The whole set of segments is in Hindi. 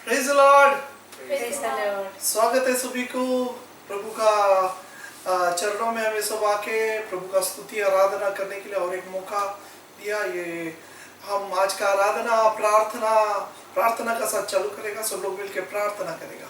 Praise the Lord. स्वागत है सभी को प्रभु का चरणों में। हमें सब आके प्रभु का स्तुति आराधना करने के लिए और एक मौका दिया। ये हम आज का आराधना प्रार्थना का साथ चालू करेगा। सब लोग मिलकर प्रार्थना करेगा।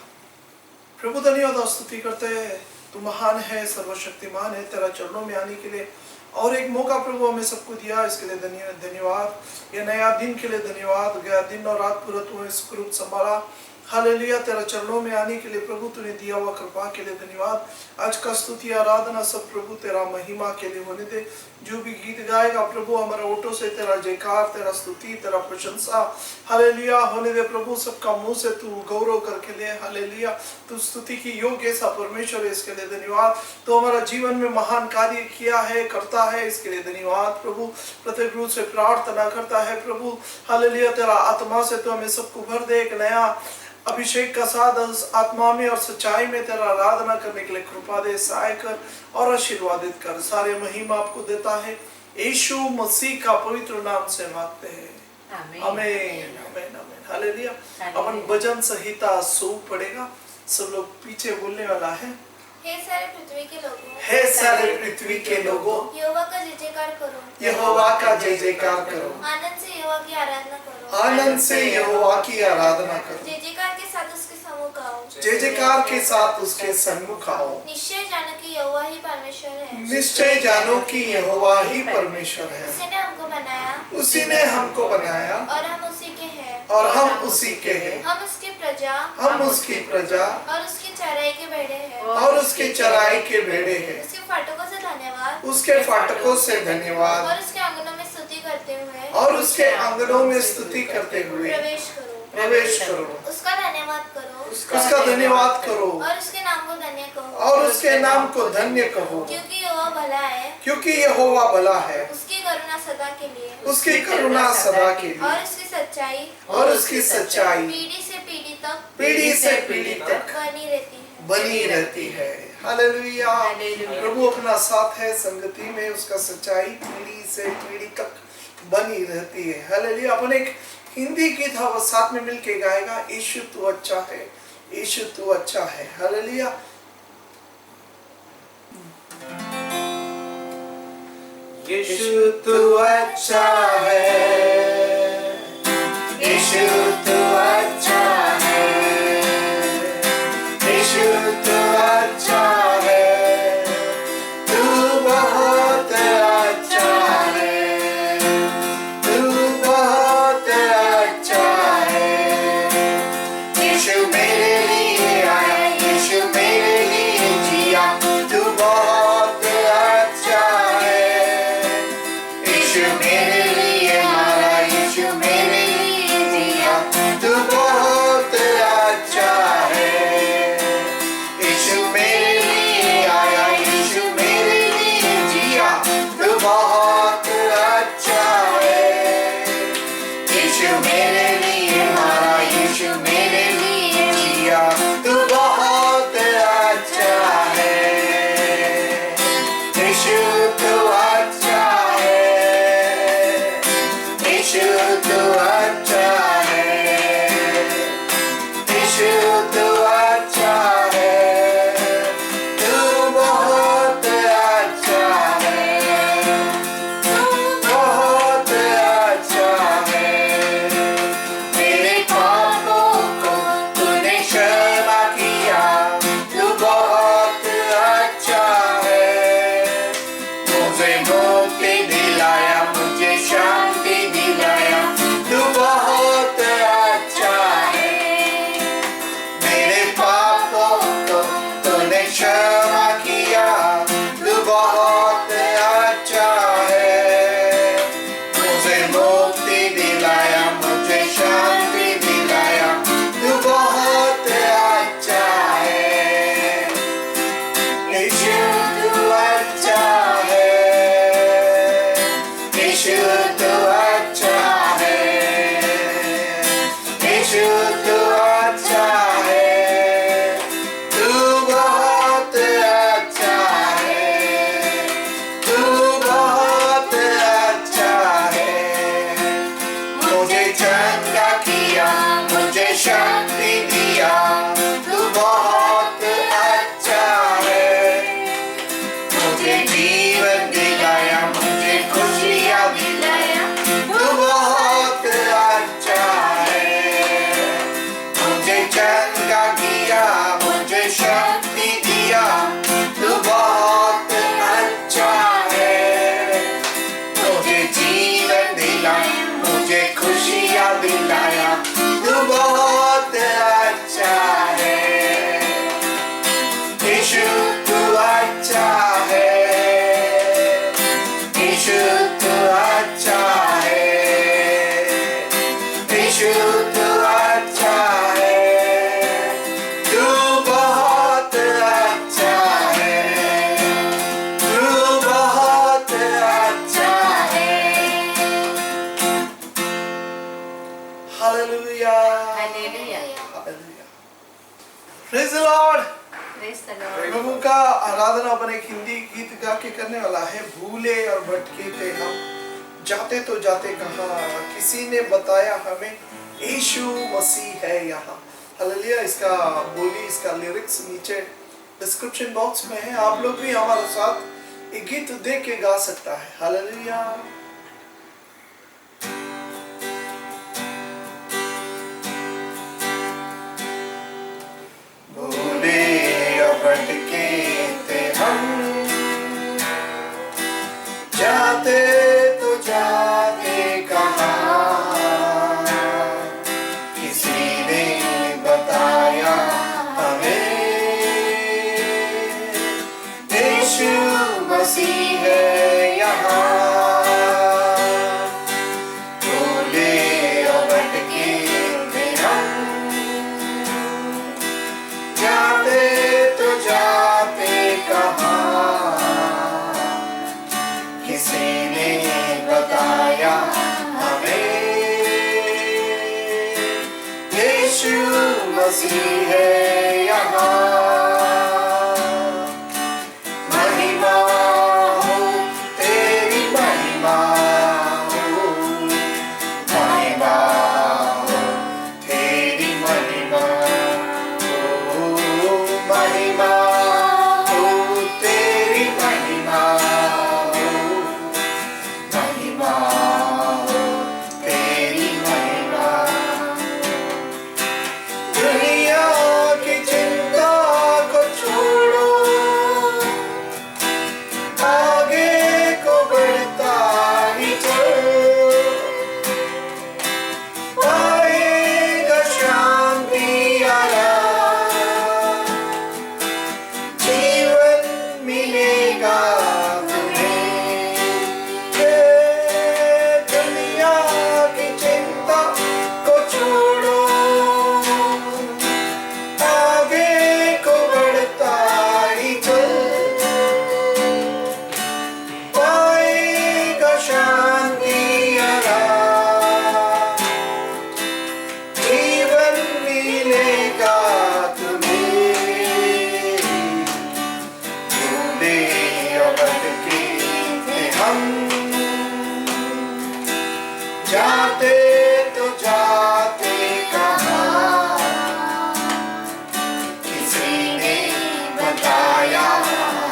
प्रभु धन्यवाद और स्तुति करते हैं। तू महान है, सर्वशक्तिमान है। तेरा चरणों में आने के लिए और एक मौका प्रभु हमें सबको दिया, इसके लिए धन्यवाद। ये नया दिन के लिए धन्यवाद। गया दिन और रात पूरा तूने सुखरूप संभाला। हालेलुया। तेरा चरणों में आने के लिए प्रभु तूने दिया हुआ कृपा के लिए धन्यवाद। आज का स्तुति आराधना सब प्रभु तेरा महिमा के लिए होने दे। जो भी गीत गाएगा प्रभु हमारे ओठों से तेरा जयकार, तेरा स्तुति, तेरा प्रशंसा हालेलुया होने दे। प्रभु सबका मुंह से तू गौरव करके ले। हालेलुया। तू स्तुति की योग्य सा परमेश्वर है, इसके लिए धन्यवाद। तो हमारा जीवन में महान कार्य किया है, करता है, इसके लिए धन्यवाद प्रभु। प्रत्येक रूप से प्रार्थना करता है प्रभु हालेलुया। तेरा आत्मा से तो हमें सबको भर दे। एक नया अभिषेक का साथ आत्मा में और सच्चाई में तेरा आराधना करने के लिए कृपा दे, सहाय कर और आशीर्वादित कर। सारे महिमा आपको देता है यीशु मसीह का पवित्र नाम से मांगते हैं। आमीन आमीन आमीन। हालेलुया। अपन भजन संहिता 100 पढ़ेगा। सब लोग पीछे बोलने वाला है। हे सारे पृथ्वी के लोगों, हे सारे पृथ्वी के लोगों, यहोवा का जय जयकार करो, यहोवा का जय जयकार करो। आनंद से यहोवा की आराधना करो, आनंद से यहोवा की आराधना करो। जय जयकार के साथ उसके सम्मुख आओ, जय जयकार के साथ उसके सम्मुख आओ। निश्चय जानो कि यहोवा ही परमेश्वर है, निश्चय जानो कि यहोवा ही परमेश्वर है। उसी ने हमको बनाया, उसी ने हमको बनाया और हम उसी के हैं, और हम उसी के हैं। हम उसकी प्रजा, हम उसकी प्रजा और उसकी चराई के भेड़े हैं, और उसके चराई के भेड़े हैं। उसके फाटकों से धन्यवाद, उसके फाटकों से धन्यवाद, और उसके आंगनों में स्तुति करते हुए, और उसके आंगनों में स्तुति करते हुए प्रवेश करो। प्रवेश करो। उसका धन्यवाद करो, उसका धन्यवाद करो, और उसके नाम को धन्य कहो, और उसके नाम को धन्य कहो। क्योंकि यहोवा भला है, क्योंकि यहोवा भला है, उसकी करुणा सदा के लिए, उसकी करुणा सदा के लिए, और उसकी सच्चाई, और उसकी सच्चाई पीढ़ी से पीढ़ी तक, पीढ़ी से पीढ़ी तक बनी रहती है। हालेलुया। प्रभु अपना साथ है, संगति में उसका सच्चाई पीढ़ी से पीढ़ी तक बनी रहती है। हालेलुया। अपन एक हिंदी गीत हम साथ में मिलके गाएगा। यीशु तू अच्छा है, यीशु तू अच्छा है। हालेलुया। यीशु तू अच्छा है, यीशु तू अच्छा है, यीशु तू अच्छा है, तू बहुत अच्छा है, तू बहुत अच्छा है। यीशु मेरे लिए आया, यीशु मेरे लिए जिया, तू बहुत अच्छा है। यीशु मेरे लिए मारा, यीशु मेरे लिए जिया, तू बहुत अच्छा है। यीशु मेरे लिए आया, यीशु मेरे लिए जिया, तू बहुत अच्छा है। यीशु मेरे लिए मारा, यीशु मेरे लिए जिया, तू बहुत अच्छा है। यीशु तू अच्छा है, यीशु तू अच्छा है, यीशु तू अच्छा है, तू बहुत अच्छा है, तू बहुत अच्छा है। मेरे पापों को तूने क्षमा किया, तू बहुत अच्छा है। मुझे मुक्ति दिलाया, मुझे शांति दिलाया, तू बहुत अच्छा है। मेरे पापों को तूने क्षमा किया, तू बहुत अच्छा है। मुझे मुक्ति दिलाया, मुझे शांति दिलाया, तू बहुत अच्छा है। यीशु तू अच्छा है, यीशु तू अच्छा है, यीशु तू अच्छा है, तू बहुत अच्छा है, तू बहुत अच्छा है। मुझे चंगा किया, मुझे शांति hallelujah hallelujah. Hallelujah praise the Lord. Praise the Lord. प्रभु का आराधना अपन एक हिंदी गीत गा के करने वाला है। भूले और भटके थे हम, जाते तो जाते कहाँ, किसी ने बताया हमें यीशु मसीह है यहाँ। हालेलुया। इसका बोली, इसका लिरिक्स नीचे डिस्क्रिप्शन बॉक्स में है। आप लोग भी हमारे साथ एक गीत देख के गा सकता है। हालेलुया। भूले और भटके थे हम, जाते तो जाते कहाँ, किसी ने बताया हमें यीशु मसीह है यहाँ। भूले और भटके थे हम, जाते तो जाते कहाँ, किसी ने बताया हमें यीशु मसीह है यहाँ। महिमा हो तेरी, महिमा हो, महिमा हो तेरी, महिमा हो, महिमा हो तेरी, महिमा हो, महिमा हो तेरी, महिमा। दुनिया की चिंता को छोड़ो, आगे को बढ़ता ही चल, पाएगा शांति आराम, जीवन मिलेगा तुम्हें। ये दुनिया की चिंता को छोड़ो, आगे को बढ़ता ही चल, पाएगा शांति आराम, जीवन मिलेगा तुम्हें। भूले और भटके थे हम, जाते तो जाते कहाँ, किसी ने बताया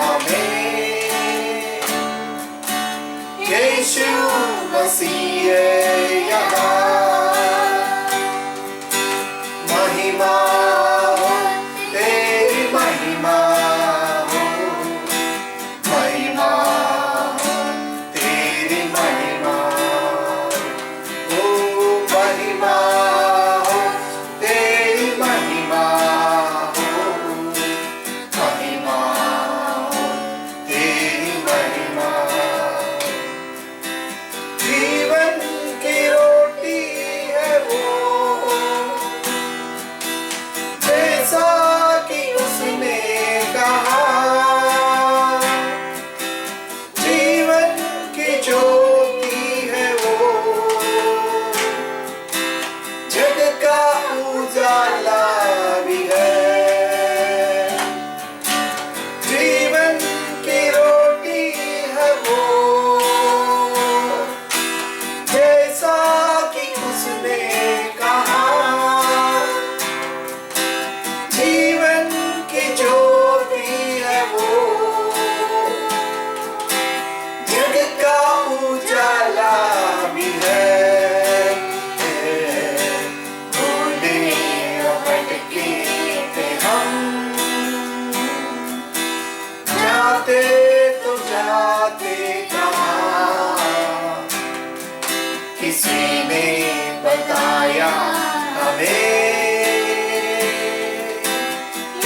हमें यीशु मसीह है यहाँ। महिमा हो तेरी, महिमा हो, महिमा हो तेरी, महिमा हो, महिमा हो तेरी, महिमा हो, महिमा हो तेरी, महिमा। जीवन की रोटी है वो, जैसा कि उसने कहा, जीवन की ज्योति है वो, जग का उजाला भी है। जीवन की रोटी है वो, जैसा कि उसने कहा, जीवन की ज्योति है वो, जग का उजाला भी है। भूले और भटके थे हम, जाते तो जाते कहाँ, किसी ने बताया हमें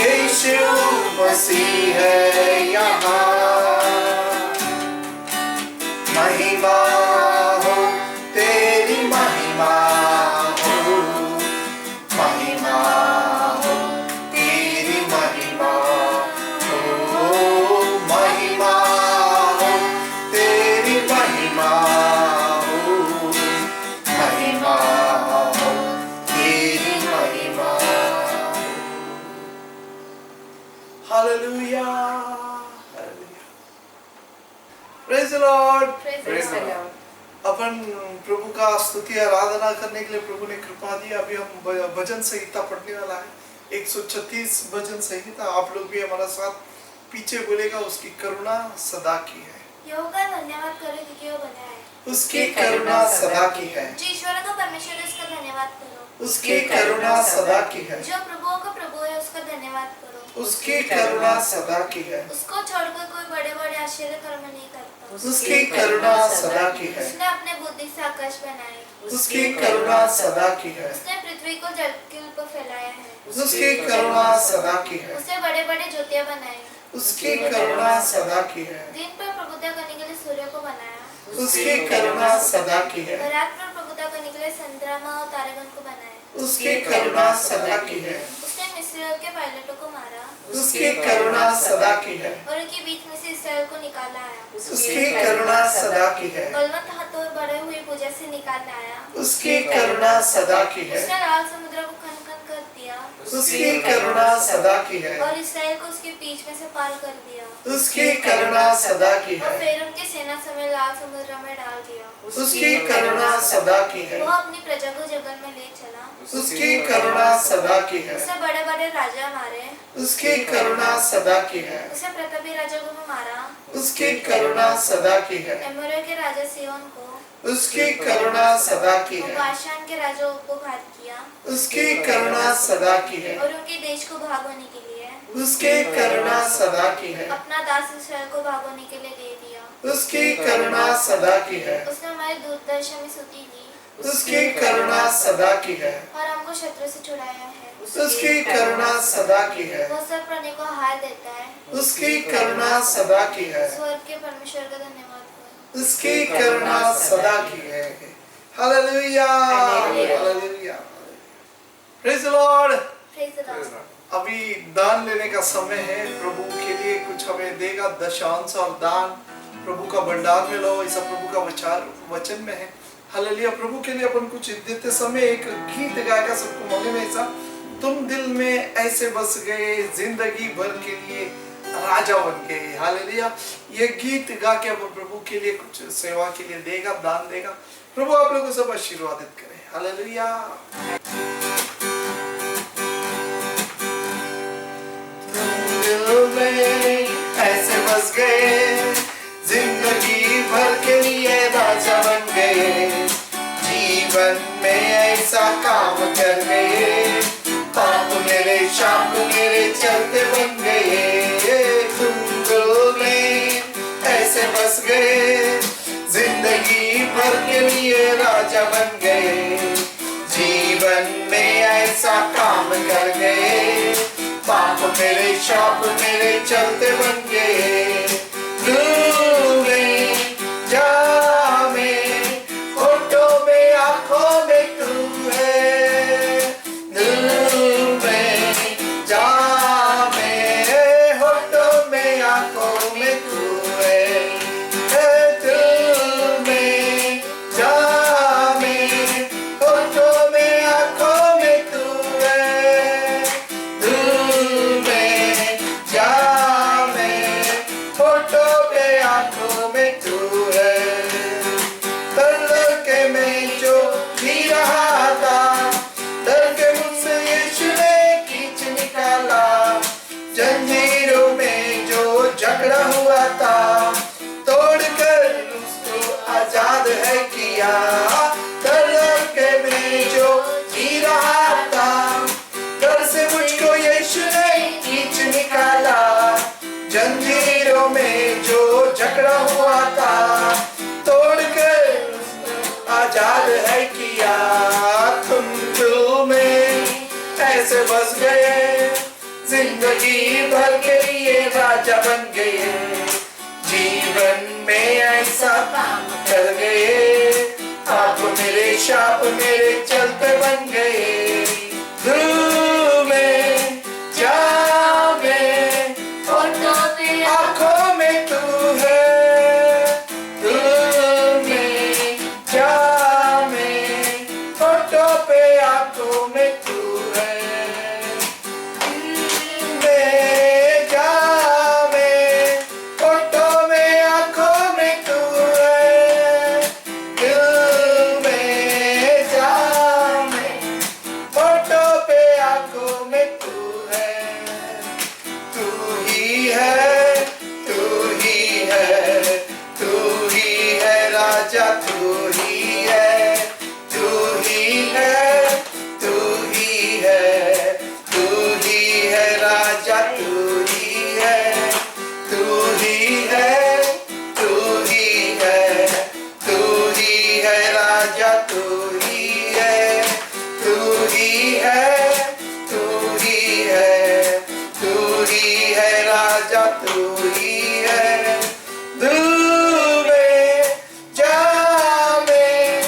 यीशु मसीह है यहाँ। महिमा हो तेरी, महिमा हो, महिमा हो तेरी, महिमा हो, महिमा हो तेरी, महिमा हो, महिमा हो तेरी, अपन प्रभु का स्तुति आराधना करने के लिए प्रभु ने कृपा दी। अभी हम भजन संहिता पढ़ने वाला है, 136 भजन संहिता। आप लोग भी हमारा साथ पीछे बोलेगा, उसकी करुणा सदा की है। यहोवा का धन्यवाद करो क्योंकि वो बना है। उसकी करुणा सदा की है। जो ईश्वर का परमेश्वर है उसका धन्यवाद करो। उसकी करुणा सदा की है। जो प्रभुओं का प्रभु है उसका धन्यवाद करो। उसकी करुणा सदा की है। उसको छोड़कर कोई बड़े बड़े आश्चर्य कर्म नहीं करता। उसकी करुणा सदा की है। उसने अपने बुद्धि से आकाश बनाए। उसकी करुणा सदा की है। उसने पृथ्वी को जल के ऊपर फैलाया है। उसकी करुणा सदा की है। उसने बड़े बड़े ज्योतियां बनाई। उसकी करुणा सदा की है। दिन पर प्रभुता करने के लिए सूर्य को बनाया। उसकी करुणा सदा की है। रात पर प्रभुता करने के लिए चंद्रमा और तारेगण को बनाया। उसकी करुणा सदा की है। उसने मिस्र के पायलटों को मारा उसकी करुणा सदा की है। और उनके बीच में से इसराइल को निकाला आया। उसकी करुणा सदा की है। बलवंत हाथों और बढ़े हुए भुजा से निकाल लाया। उसकी करुणा सदा की है। उसने लाल समुद्र को खन खन कर दिया। उसकी करुणा सदा की है। और इसराइल को उसके बीच में से पार कर दिया। उसकी करुणा सदा की और है। फिर उनके सेना समेत लाल समुद्र में डाल दिया। उसकी करुणा सदा की है। वो अपनी प्रजा को जंगल में ले चला। उसकी करुणा सदा की है। उसने बड़े बड़े राजा मारे। उसकी करुणा सदा की है। उसे प्रतापी राजा को भी मारा। उसकी करुणा सदा की है। एमोरियों के राजा सिय्योन को। उसकी करुणा सदा की है। बाशान के राजाओं को घात किया। उसकी करुणा सदा की है। और उनके देश को भाग होने के लिए उसकी करुणा सदा की है। अपना दास इसराइल को भाग होने के लिए दे दिया। उसकी करुणा सदा की है। उसने हमारी दूरदर्शन में स्तुति की। उसकी करुणा सदा की है। और हमको शत्रु से छुड़ाया है। उसकी करुणा सदा की है। वो सब प्राणी को आहार देता है। उसकी करुणा सदा की है। स्वर्ग के परमेश्वर का धन्यवाद करो। उसकी करुणा सदा की है। Hallelujah, hallelujah, praise the Lord. Praise the Lord. अभी दान लेने का समय है। प्रभु के लिए कुछ हमें देगा, दशांश और दान प्रभु का भंडार में लो, ऐसा प्रभु का वचन में है। हालेलुया। प्रभु के लिए अपन कुछ देते समय एक गीत गाएगा सबको मौके में, ऐसा तुम दिल में ऐसे बस गए, जिंदगी भर के लिए राजा बन गए। हालेलुया। ये गीत गा के अब प्रभु के लिए कुछ सेवा के लिए देगा, दान देगा। प्रभु आप लोगों को सब आशीर्वादित करे। हालेलुया। ऐसे बस गए, जिंदगी भर के लिए राजा बन गए, जीवन में ऐसा काम कर गए, पाप मेरे शाप मेरे चलते बन गए। तुम दिल में ऐसे बस गए, जिंदगी भर के लिए राजा बन गए, जीवन में ऐसा काम कर गए, पाप मेरे शाप मेरे चलते बन गए। दिल में जा में होठों में आंखों में तू है, दिल में जा में होठों में आंखों में तू है, दिल में जा में होठों में आंखों में तू है, दिल में जा में होठों पे आंखों में तू है। दर्द के मैं जो जी रहा था, दर्द के मुझसे यीशु ने खींच निकाला, जंजीरों में जो झगड़ा हुआ था, तोड़कर उसको आजाद है किया। दर्द के मैं जो जी रहा था, दर्द से मुझको यीशु ने खींच निकाला, जंजीरों में जो झगड़ा हुआ था, तोड़कर उसको आजाद है किया। तुम दिल में ऐसे बस गए, जिंदगी भर के लिए राजा बन गए, जीवन में ऐसा काम कर गए, आप मेरे शाप मेरे चलते बन गए। दिल में जा में आंखों में तू है, दिल में जा में होठों पे आंखों में तू है, दिल में जा में होठों में आंखों में तू है, दिल राजा तू ही है, तू ही है, तू ही है, तू ही है राजा, तू ही है। दिल में, जान में,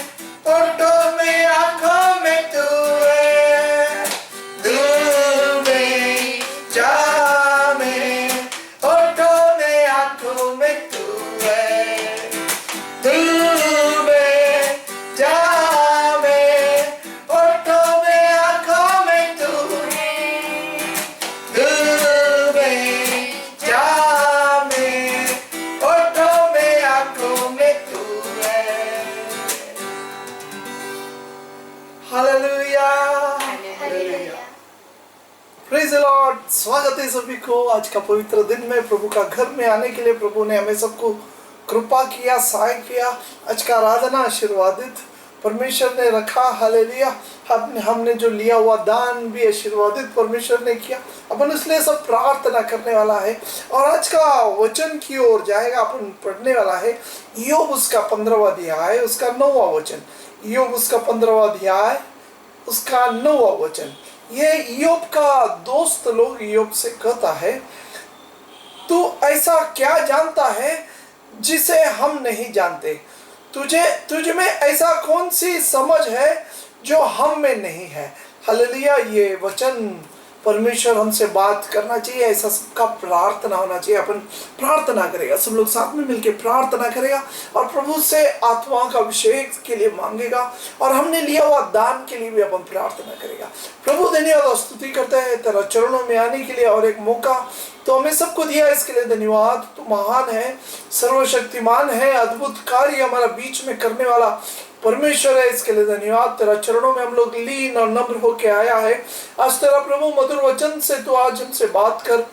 होठों में, आँखों में तू है। दिल में, जान में, होठों में, आँखों में तू है। दिल में, जान में, होठों में, आँखों में तू है। दिल में, जान में, होठों में, आँखों में तू है। Hallelujah, hallelujah. Praise the Lord. स्वागत है सभी को आज का पवित्र दिन में प्रभु का घर में आने के लिए। प्रभु ने हमें सबको कृपा किया, सहाय किया। आज का आराधना आशीर्वादित परमेश्वर ने रखा। हालेलुया। हमने जो लिया हुआ दान भी आशीर्वादित परमेश्वर ने किया। अपन इसलिए सब प्रार्थना करने वाला है और आज का वचन की ओर जाएगा। अपन पढ़ने वाला है ईयोब उसका 15वां अध्याय उसका 9वां वचन। ईयोब उसका 15वां अध्याय उसका 9वां वचन। ये ईयोब का दोस्त लोग ईयोब से कहता है, तू ऐसा क्या जानता है जिसे हम नहीं जानते? तुझे में ऐसा कौन सी समझ है जो हम में नहीं है? हालेलुया। ये वचन परमेश्वर हमसे बात करना चाहिए, ऐसा सबका प्रार्थना होना चाहिए। अपन प्रार्थना करेगा, सब लोग साथ में मिलकर प्रार्थना करेगा और प्रभु से आत्मा का अभिषेक के लिए मांगेगा और हमने लिया हुआ दान के लिए भी अपन प्रार्थना करेगा। प्रभु धन्यवाद और स्तुति करते हैं तेरा चरणों में आने के लिए और एक मौका तो हमें सबको दिया, इसके लिए धन्यवाद। तू महान है, सर्वशक्तिमान है, अद्भुत कार्य हमारा बीच में करने वाला परमेश्वर है, इसके लिए धन्यवाद। तेरा चरणों में हम लोग लीन और नम्र होके आया है। आज तेरा प्रभु मधुर वचन से तू आज हमसे बात कर।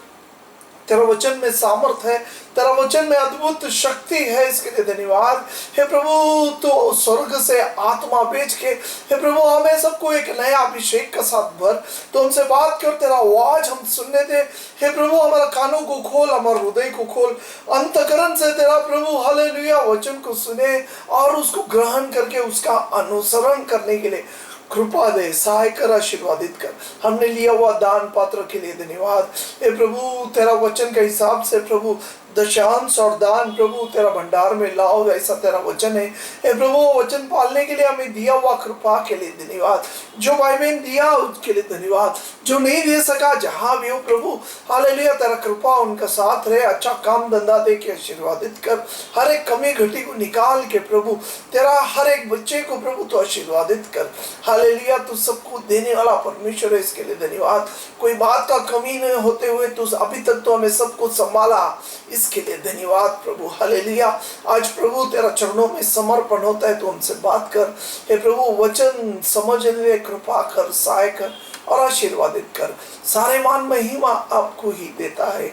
तेरा वचन में सामर्थ है, तेरा वचन में अद्भुत शक्ति है, इसके लिए धन्यवाद। हे प्रभु तो स्वर्ग से आत्मा भेज के हे प्रभु हमें सबको एक नया अभिषेक का साथ भर। तो हमसे बात कर, तेरा आवाज हम सुनने दे। हे प्रभु हमारा कानों को खोल, हमारे हृदय को खोल, अंतकरण से तेरा प्रभु हालेलुया वचन को सुने और उसको ग्रहण करके उसका अनुसरण करने के लिए कृपा दे, सहाय कर, आशीर्वादित कर। हमने लिया हुआ दान पात्र के लिए धन्यवाद। हे प्रभु तेरा वचन के हिसाब से प्रभु दशांश और दान प्रभु तेरा भंडार में लाओ, ऐसा तेरा वचन है। हे प्रभु वचन पालने के लिए हमें दिया हुआ कृपा के लिए धन्यवाद। जो भाई बहन दिया उसके लिए धन्यवाद, जो नहीं दे सका जहां भी हो प्रभु हालेलुया तेरा कृपा उनका साथ रहे। अच्छा काम धंधा दे के आशीर्वादित कर, हर एक कमी घटी को निकाल के प्रभु तेरा हर एक बच्चे को प्रभु तो आशीर्वादित कर। हालेलुया तू सबको देने वाला परमेश्वर है, इसके लिए धन्यवाद। कोई बात का कमी नहीं होते हुए तू अभी तक तो हमें सबको संभाला, इसके लिए धन्यवाद प्रभु। हालेलुया आज प्रभु तेरा चरणों में समर्पण होता है, तो हमसे बात कर। हे प्रभु वचन समझने में कृपा कर, सहाय कर और आशीर्वादित कर। सारे मान महिमा आपको ही देता है,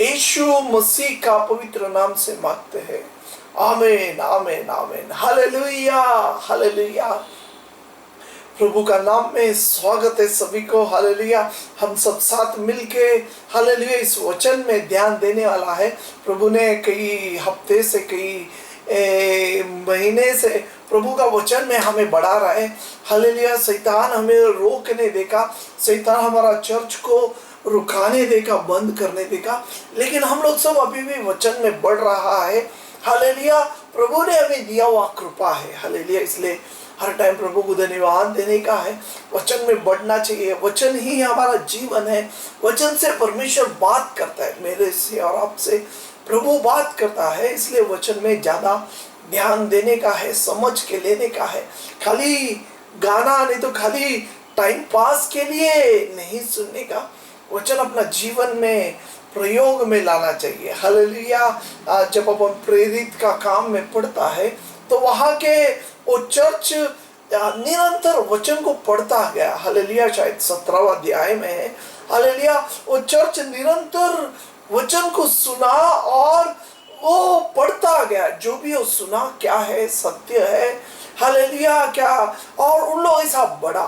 यीशु मसीह का पवित्र नाम से मांगते हैं, आमीन आमीन आमीन। Hallelujah hallelujah. प्रभु का नाम में स्वागत है सभी को। हालेलुया हम सब साथ मिलके हालेलुया इस वचन में ध्यान देने वाला है। प्रभु ने कई हफ्ते से कई महीने से प्रभु का वचन में हमें बढ़ा रहा है। हालेलुया शैतान हमें रोकने देगा, शैतान हमारा चर्च को रुकाने देगा, बंद करने देगा, लेकिन हम लोग सब अभी भी वचन में बढ़ रहा है। हालेलुया प्रभु ने हमें दिया हुआ कृपा है। हालेलुया इसलिए हर टाइम प्रभु को धन्यवाद देने का है, वचन में बढ़ना चाहिए। वचन ही हमारा जीवन है। वचन से परमेश्वर बात करता है, मेरे से और आपसे प्रभु बात करता है, इसलिए वचन में ज़्यादा ध्यान देने का है, समझ के लेने का है। खाली गाना नहीं तो खाली टाइम पास के लिए नहीं सुनने का, वचन अपना जीवन में प्रयोग में लाना चाहिए। हालेलुया जब अपन प्रेरित का काम में पढ़ता है तो वहाँ के वो चर्च निरंतर वचन को पढ़ता गया। हालेलुया शायद 17वां अध्याय में है। हालेलुया वो चर्च निरंतर वचन को सुना और वो पढ़ता गया, जो भी वो सुना क्या है, सत्य है। हालेलुया क्या, और उन लोग ऐसा बड़ा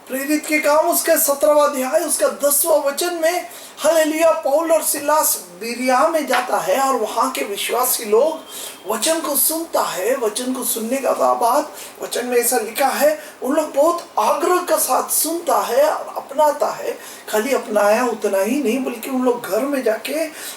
प्रेरित के काम उसका 17वां अध्याय उसका 10वां वचन में हालेलुया पौल और सिलास बिरिया में जाता है और वहां के विश्वासी लोग वचन को सुनता है। वचन को सुनने का बाद वचन में ऐसा लिखा है उन लोग बहुत आग्रह के साथ सुनता है और अपनाता है। खाली अपनाया उतना ही नहीं बल्कि उन लोग घर में जाके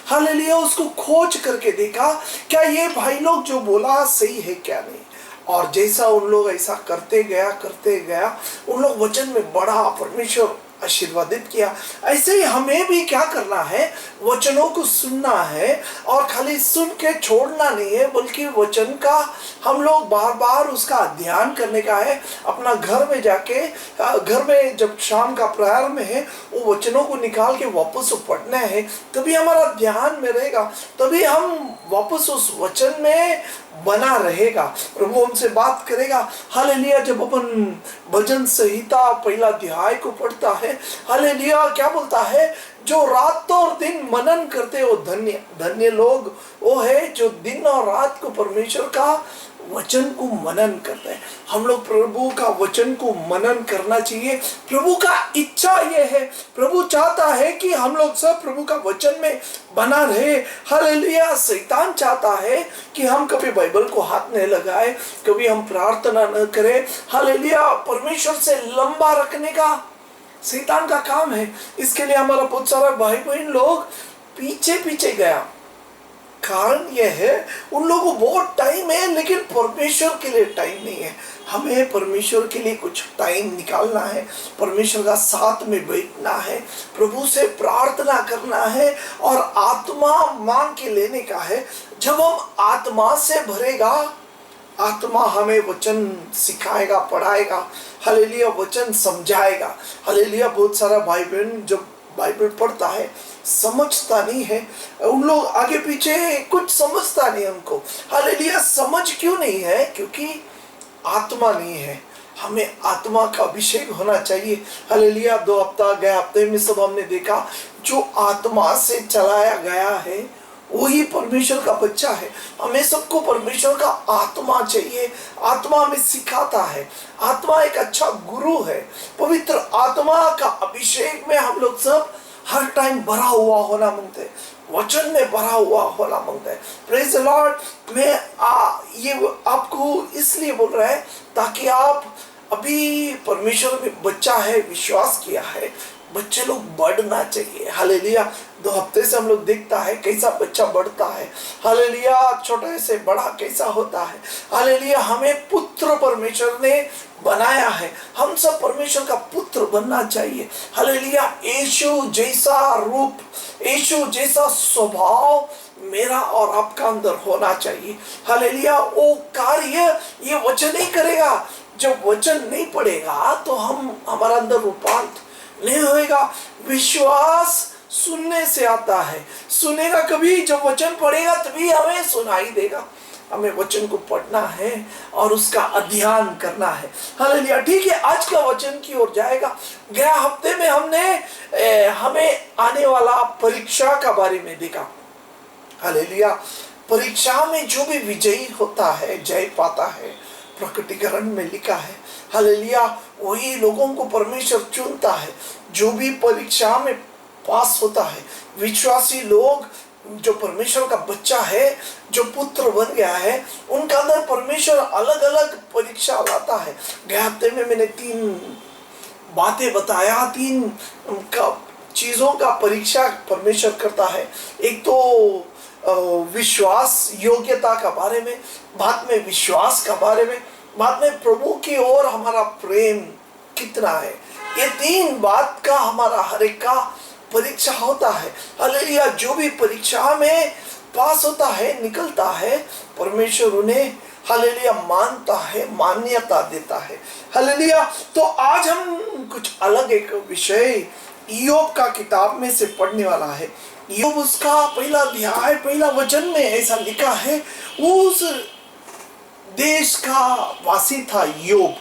हालेलुया उसको खोज करके देखा क्या ये भाई लोग जो बोला सही है क्या नहीं। और जैसा उन लोग ऐसा करते गया उन लोग वचन में बड़ा परमेश्वर आशीर्वादित किया। ऐसे ही हमें भी क्या करना है, वचनों को सुनना है और खाली सुन के छोड़ना नहीं है बल्कि वचन का हम लोग बार बार उसका ध्यान करने का है। अपना घर में जाके घर में जब शाम का प्रायर में है वो वचनों को निकाल के वापस पढ़ना है, तभी हमारा ध्यान में रहेगा, तभी हम वापस उस वचन में बना रहेगा। प्रभु हमसे बात करेगा। हालेलुया जब अपन भजन संहिता पहला अध्याय को पढ़ता है हालेलुया क्या बोलता है, जो रात और दिन मनन करते वो धन्य धन्य लोग वो है जो दिन और रात को परमेश्वर का वचन को मनन करते हैं। हम लोग प्रभु का वचन को मनन करना चाहिए। प्रभु का इच्छा ये है, प्रभु चाहता है कि हम लोग सब प्रभु का वचन में बना रहे। हालेलुया शैतान चाहता है कि हम कभी बाइबल को हाथ नहीं लगाए, कभी हम प्रार्थना न करें। हालेलुया परमेश्वर से लंबा रखने का शैतान का काम है। इसके लिए हमारा बहुत सारा भाई बहन लोग पीछे पीछे गया। कारण यह है उन लोगों को बहुत टाइम है लेकिन परमेश्वर के लिए टाइम नहीं है। हमें परमेश्वर के लिए कुछ टाइम निकालना है, परमेश्वर का साथ में बैठना है, प्रभु से प्रार्थना करना है और आत्मा मांग के लेने का है। जब हम आत्मा से भरेगा, आत्मा हमें वचन सिखाएगा, पढ़ाएगा, हालेलुया वचन समझाएगा। हालेलुया बहुत सारा भाई बहन जब बाइबल पढ़ता है समझता नहीं है, उन लोग आगे पीछे कुछ समझता नहीं उनको। हालेलुया समझ क्यों नहीं है? क्योंकि आत्मा नहीं है। हमें आत्मा का अभिषेक होना चाहिए। हालेलुया 2 हफ्ता गए हफ्ते में सब हमने देखा जो आत्मा से चलाया गया है वही परमेश्वर का बच्चा है। हमें सबको परमेश्वर का आत्मा चाहिए। आत्मा हमें सिखाता है, आत्मा एक अच्छा गुरु है। पवित्र आत्मा का अभिषेक में हम लोग सब हर टाइम भरा हुआ होना मांगते हैं, वचन में भरा हुआ होना मांगते हैं। Praise the Lord. मैं ये आपको इसलिए बोल रहा है ताकि आप अभी परमेश्वर में बच्चा है, विश्वास किया है, बच्चे लोग बढ़ना चाहिए। हालेलुया 2 हफ्ते से हम लोग देखता है कैसा बच्चा बढ़ता है। हालेलुया छोटे से बड़ा कैसा होता है। हालेलुया हमें पुत्र परमेश्वर ने बनाया है, हम सब परमेश्वर का पुत्र बनना चाहिए। हालेलुया यीशु जैसा रूप, यीशु जैसा स्वभाव मेरा और आपका अंदर होना चाहिए। हालेलुया वो कार्य ये वचन ही करेगा। जब वचन नहीं पड़ेगा तो हमारा अंदर रूपांतर नहीं होएगा। विश्वास सुनने से आता है, सुनेगा कभी जब वचन पढ़ेगा तभी हमें सुनाई देगा। हमें वचन को पढ़ना है और उसका अध्ययन करना है। हालेलुया ठीक है, आज का वचन की ओर जाएगा। गया हफ्ते में हमने हमें आने वाला परीक्षा का बारे में देखा। हालेलुया परीक्षा में जो भी विजयी होता है जय पाता है, प्रकटीकरण में लिखा है। हालेलुया वही लोगों को परमेश्वर चुनता है जो भी परीक्षा में पास होता है। विश्वासी लोग जो परमेश्वर का बच्चा है, जो पुत्र बन गया है, उनका अंदर परमेश्वर अलग अलग परीक्षा लाता है। गए हफ्ते में मैंने 3 बातें बताया, 3 चीजों का परीक्षा परमेश्वर करता है। एक तो विश्वास योग्यता का बारे में, बाद में विश्वास का बारे में, बाद में प्रभु की ओर हमारा प्रेम कितना है। ये 3 बात का हमारा हर एक का परीक्षा होता है। हालेलुया जो भी परीक्षा में पास होता है, निकलता है, परमेश्वर उन्हें हालेलुया मानता है, मान्यता देता है। हालेलुया तो आज हम कुछ अलग एक विषय इयोब का किताब में से पढ़ने वाला है। इयोब उसका पहला अध्याय पहला वचन में ऐसा लिखा है, उस देश का वासी था इयोब।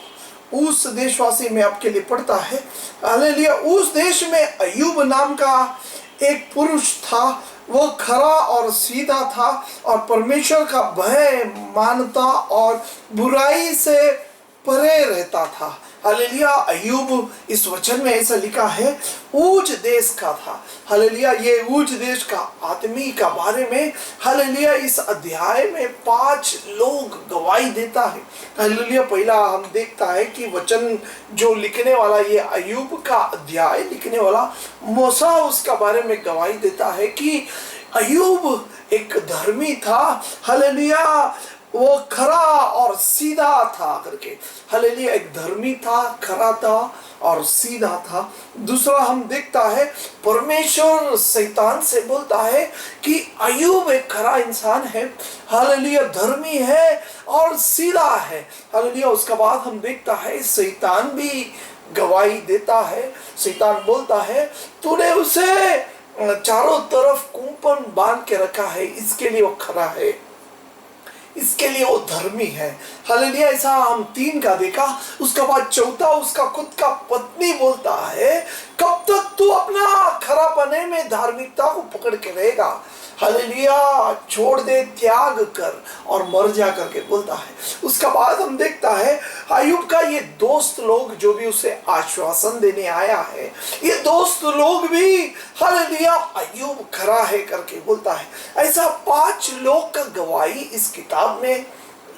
उस देशवासी में आपके लिए पढ़ता है। हालेलुया उस देश में अय्यूब नाम का एक पुरुष था। वो खरा और सीधा था और परमेश्वर का भय मानता और बुराई से परे रहता था। हालेलुया। अय्यूब इस वचन में ऐसा लिखा है ऊंच देश का था। हालेलुया। ये ऊंच देश का आदमी का बारे में हालेलुया इस अध्याय में 5 लोग गवाही देता है। हालेलुया। पहला हम देखता है कि वचन जो लिखने वाला, ये अय्यूब का अध्याय लिखने वाला मूसा, उसका बारे में गवाही देता है कि अय्यूब एक धर्मी था। हालेलुया। वो खरा और सीधा था करके। हालेलुया। एक धर्मी था, खरा था और सीधा था। दूसरा हम देखता है परमेश्वर शैतान से बोलता है कि अय्यूब एक खरा इंसान है, हालेलुया, धर्मी है और सीधा है। हालेलुया। उसके बाद हम देखता है शैतान भी गवाही देता है। शैतान बोलता है तूने उसे चारों तरफ कुंपन बांध के रखा है, इसके लिए वो खरा है, इसके लिए वो धर्मी है। हालेलुया। ऐसा हम 3 का देखा। उसके बाद चौथा उसका खुद का पत्नी बोलता है कब तक तू अपना खरापने में धार्मिकता को पकड़ के रहेगा। हालेलुया। छोड़ दे, त्याग कर और मर जा करके बोलता है। उसका बाद हम देखता है अय्यूब का ये दोस्त लोग जो भी उसे आश्वासन देने आया है, ये दोस्त लोग भी हालेलुया अय्यूब खरा है करके बोलता है। ऐसा 5 लोग का गवाही इस किताब में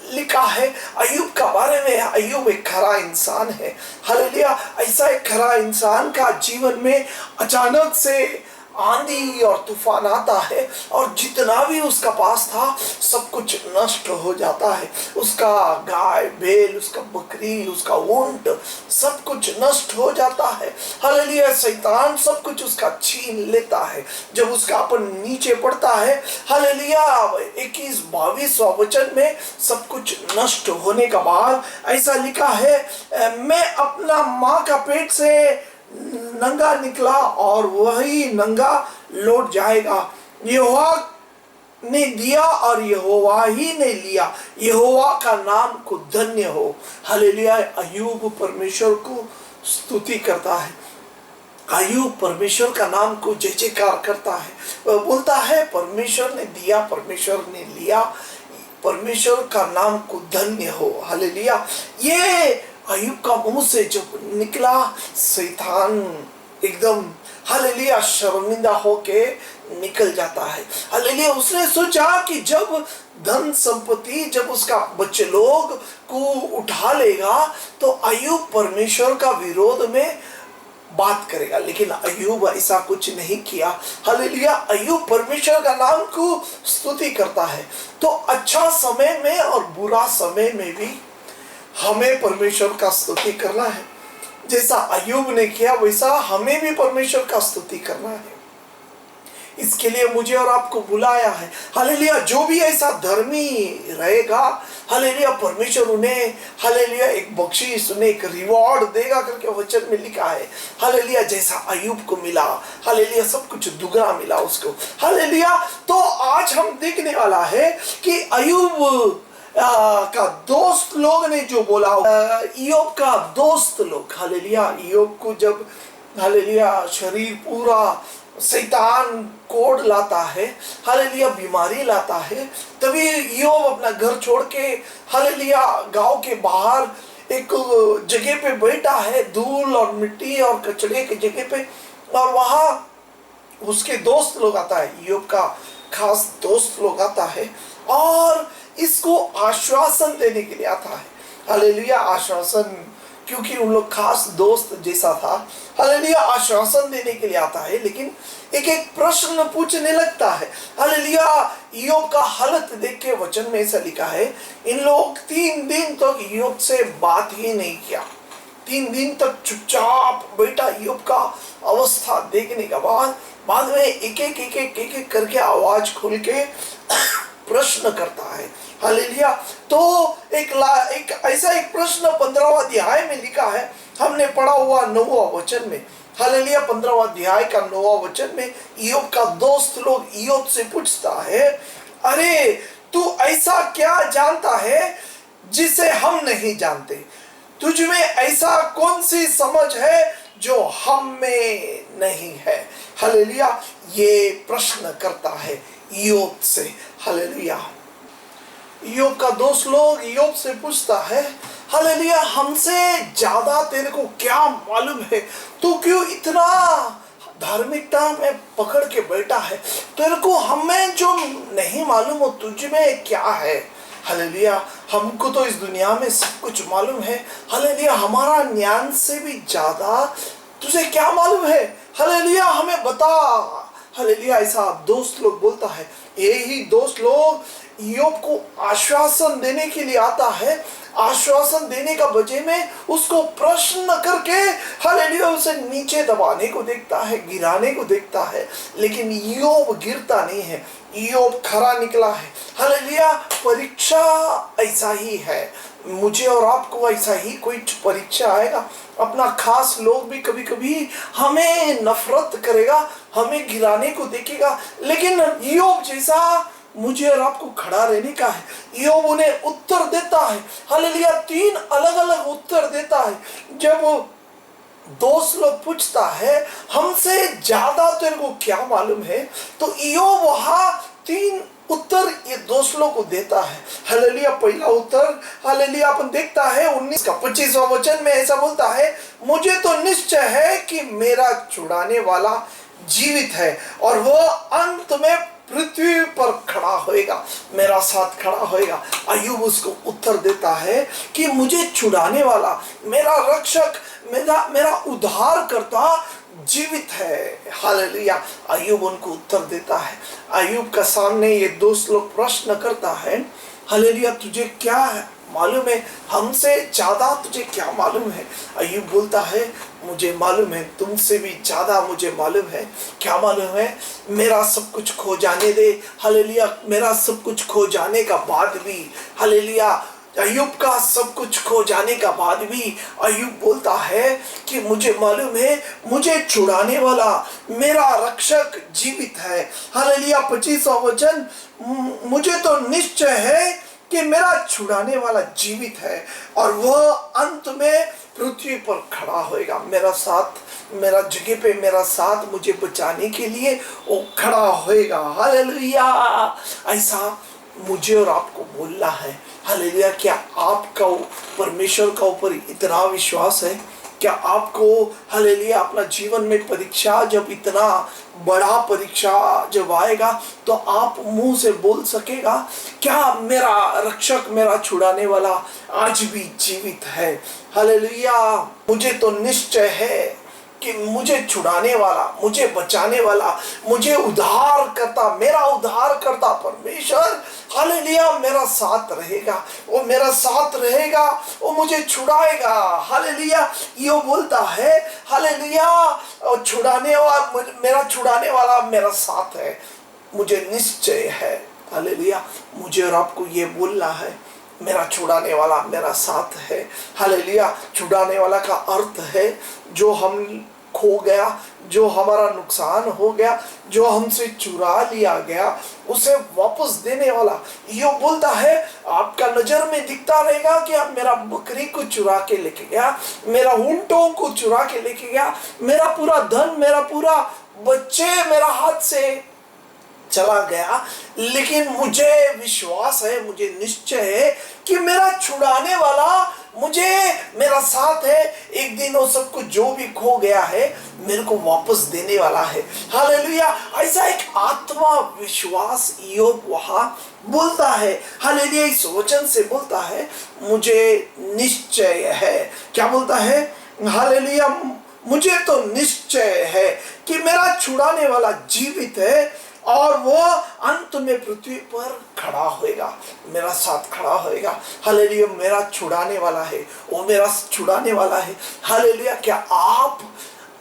लिखा है अय्यूब का बारे में। अय्यूब एक खरा इंसान है। हालेलुया। ऐसा एक खरा इंसान का जीवन में अचानक से आंधी और तूफान आता है और जितना भी उसका पास था सब कुछ नष्ट हो जाता है। उसका गाय बैल, उसका बकरी, उसका ऊंट, सब कुछ नष्ट हो जाता है। हालेलुया। शैतान सब कुछ उसका छीन लेता है। जब उसका अपन नीचे पड़ता है, हालेलुया, 21-22 वचन में सब कुछ नष्ट होने का बाद ऐसा लिखा है मैं अपना माँ का पेट से नंगा निकला और वही नंगा लौट जाएगा। यहोवा ने दिया और यहोवा ही ने लिया, यहोवा का नाम को धन्य हो। हालेलुया। अय्यूब परमेश्वर को स्तुति करता है। अय्यूब परमेश्वर का नाम को जय जयकार करता है। वह बोलता है परमेश्वर ने दिया, परमेश्वर ने लिया, परमेश्वर का नाम को धन्य हो। हालेलुया। ये अय्यूब का मुंह से जब निकला, शैतान एकदम हालेलुया शर्मिंदा होके निकल जाता है। हालेलुया। उसने सोचा कि जब धन संपत्ति, जब उसका बच्चे लोग को उठा लेगा तो अय्यूब परमेश्वर का विरोध में बात करेगा, लेकिन अय्यूब ऐसा कुछ नहीं किया। हालेलुया। अय्यूब परमेश्वर का नाम को स्तुति करता है। तो अच्छा समय में और बुरा समय में भी हमें परमेश्वर का स्तुति करना है। जैसा अय्यूब ने किया वैसा हमें भी परमेश्वर का स्तुति करना है। इसके लिए मुझे और आपको बुलाया है। हालेलुया। जो भी ऐसा धर्मी रहेगा, हालेलुया, परमेश्वर उन्हें हालेलुया एक बख्शीश, उन्हें एक रिवॉर्ड देगा करके वचन में लिखा है। हालेलुया। जैसा अय्यूब को मिला, हालेलुया, सब कुछ दुगना मिला उसको। हालेलुया। तो आज हम देखने वाला है कि अय्यूब का दोस्त लोग ने जो बोला, इयोब का दोस्त लोग, हालेलुया, इयोब को जब हालेलुया शरीर पूरा शैतान कोड़ लाता है, हालेलुया बीमारी लाता है, तभी इयोब अपना घर छोड़ के हालेलुया गांव के बाहर एक जगह पे बैठा है, धूल और मिट्टी और कचड़े की जगह पे, और वहां उसके दोस्त लोग आता है, इयोब का खास दोस्त लोग आता है और इसको आश्वासन देने के लिए आता है। हालेलुया। आश्वासन, क्योंकि उन लोग खास दोस्त जैसा था। हालेलुया। आश्वासन देने के लिए आता है, लेकिन एक एक प्रश्न पूछने लगता है। हालेलुया। इयोब का हालत देख के वचन में ऐसा लिखा है, इन लोग 3 दिन तक इयोब से बात ही नहीं किया। 3 दिन तक चुपचाप बैठा इयोब का अवस्था देखने के बाद में एक एक करके आवाज खोल के प्रश्न करता है। हालेलुया। तो एक ऐसा एक प्रश्न 15वां अध्याय में लिखा है, हमने पढ़ा हुआ 9वां वचन में। हालेलुया। 15वां अध्याय का 9वां वचन में इयोब का दोस्त लोग इयोब से पूछता है, अरे तू ऐसा क्या जानता है जिसे हम नहीं जानते? तुझ में ऐसा कौन सी समझ है जो हम में नहीं है? हालेलुया। ये प्रश्न करता है इयोब से। हालेलुया। इयोब का दोस्त लोग इयोब से पूछता है, हालेलुया, हमसे ज्यादा तेरे को क्या मालूम है? तू क्यों इतना धार्मिकता में पकड़ के बैठा है? तेरे को हमें जो नहीं मालूम हो तुझ में क्या है? हालेलुया, हमको तो इस दुनिया में सब कुछ मालूम है। हालेलुया, हमारा ज्ञान से भी ज्यादा तुझे क्या मालूम है? हालेलुया, हमें बता। हालेलुया, ऐसा दोस्त लोग बोलता है। यही दोस्त लोग ईयोब को आश्वासन देने के लिए आता है। आश्वासन देने का बजाय में उसको प्रश्न करके हालेलुया उसे नीचे दबाने को देखता है, गिराने को देखता है। लेकिन ईयोब गिरता नहीं है, ईयोब खरा निकला है। हालेलुया, परीक्षा ऐसा ही है, मुझे और आपको ऐसा ही कोई परीक्षा आएगा। अपना खास लोग भी कभी कभी हमें नफरत करेगा, हमें गिराने को देखेगा, लेकिन ईयोब जैसा मुझे और आपको खड़ा रहने का है। ईयोब उन्हें उत्तर देता है। हालेलुया, 3 अलग अलग उत्तर देता है। जब वो दोस्त लोग पूछता है हमसे ज्यादा तेरे को क्या मालूम है, तो ईयोब वहां 3 उत्तर ये दोस्त लोग को देता है। हालेलुया, पहला उत्तर हालेलुया अपन देखता है 19 का 25वां वचन में ऐसा बोलता है, मुझे तो निश्चय है कि मेरा छुड़ाने वाला जीवित है और वह अंत में पृथ्वी पर खड़ा होएगा, मेरा साथ खड़ा होएगा। अय्यूब उसको उत्तर देता है कि मुझे छुड़ाने वाला, मेरा रक्षक, मेरा उद्धार करता जीवित है। हालेलुया, अय्यूब उनको उत्तर देता है। अय्यूब का सामने ये दोस्त लोग प्रश्न करता है, हालेलुया, तुझे क्या मालूम है? हमसे ज्यादा तुझे क्या मालूम है? अय्यूब बोलता है, मुझे मालूम है, तुमसे भी ज्यादा मुझे मालूम है। क्या मालूम है? मेरा सब कुछ खो जाने दे। हालेलुया, मेरा सब कुछ खो जाने का बाद भी, हालेलुया, अय्यूब का सब कुछ खो जाने का बाद भी अय्यूब बोलता है कि मुझे मालूम है, मुझे छुड़ाने वाला, मेरा रक्षक जीवित है। हालेलुया, 25वां वचन, मुझे तो निश्चय है कि मेरा छुड़ाने वाला जीवित है और वह अंत में पृथ्वी पर खड़ा होएगा, मेरा साथ, मेरा जगह पे मेरा साथ मुझे बचाने के लिए वो खड़ा होएगा। हालेलुया, ऐसा मुझे और आपको बोलना है। हालेलुया, क्या आपका परमेश्वर का ऊपर इतना विश्वास है? क्या आपको हालेलुया अपना जीवन में परीक्षा, जब इतना बड़ा परीक्षा जब आएगा तो आप मुंह से बोल सकेगा, क्या मेरा रक्षक, मेरा छुड़ाने वाला आज भी जीवित है? हालेलुया, मुझे तो निश्चय है कि मुझे छुड़ाने वाला, मुझे बचाने वाला, मुझे उद्धार करता, मेरा उद्धार करता परमेश्वर, हालेलुया, मेरा साथ रहेगा, वो मेरा साथ रहेगा, वो मुझे छुड़ाएगा। हालेलुया, ये बोलता है, हालेलुया, छुड़ाने वाला, मेरा छुड़ाने वाला मेरा साथ है, मुझे निश्चय है। हालेलुया, मुझे और आपको ये बोलना है, मेरा छुड़ाने वाला मेरा साथ है। हालेलुया, छुड़ाने वाला का अर्थ है जो हम खो गया, जो हमारा नुकसान हो गया, जो हमसे चुरा लिया गया, उसे वापस देने वाला। ये बोलता है, आपका नजर में दिखता रहेगा कि आप मेरा बकरी को चुरा के लेके गया, मेरा ऊंटों को चुरा के लेके गया, मेरा पूरा धन, मेरा पूरा बच्चे मेरा हाथ से चला गया, लेकिन मुझे विश्वास है, मुझे निश्चय है कि मेरा छुड़ाने वाला मुझे, मेरा साथ है। एक दिन वो सब कुछ जो भी खो गया है मेरे को वापस देने वाला है। हालेलुया, ऐसा एक आत्मा विश्वास ईयोब वहां बोलता है। हालेलुया, इस वचन से बोलता है, मुझे निश्चय है। क्या बोलता है? हालेलुया, मुझे तो निश्चय है कि मेरा छुड़ाने वाला जीवित है और वो अंत में पृथ्वी पर खड़ा होएगा, मेरा साथ खड़ा होएगा। हालेलुया, मेरा छुड़ाने वाला है, वो मेरा छुड़ाने वाला है। हालेलुया, क्या आप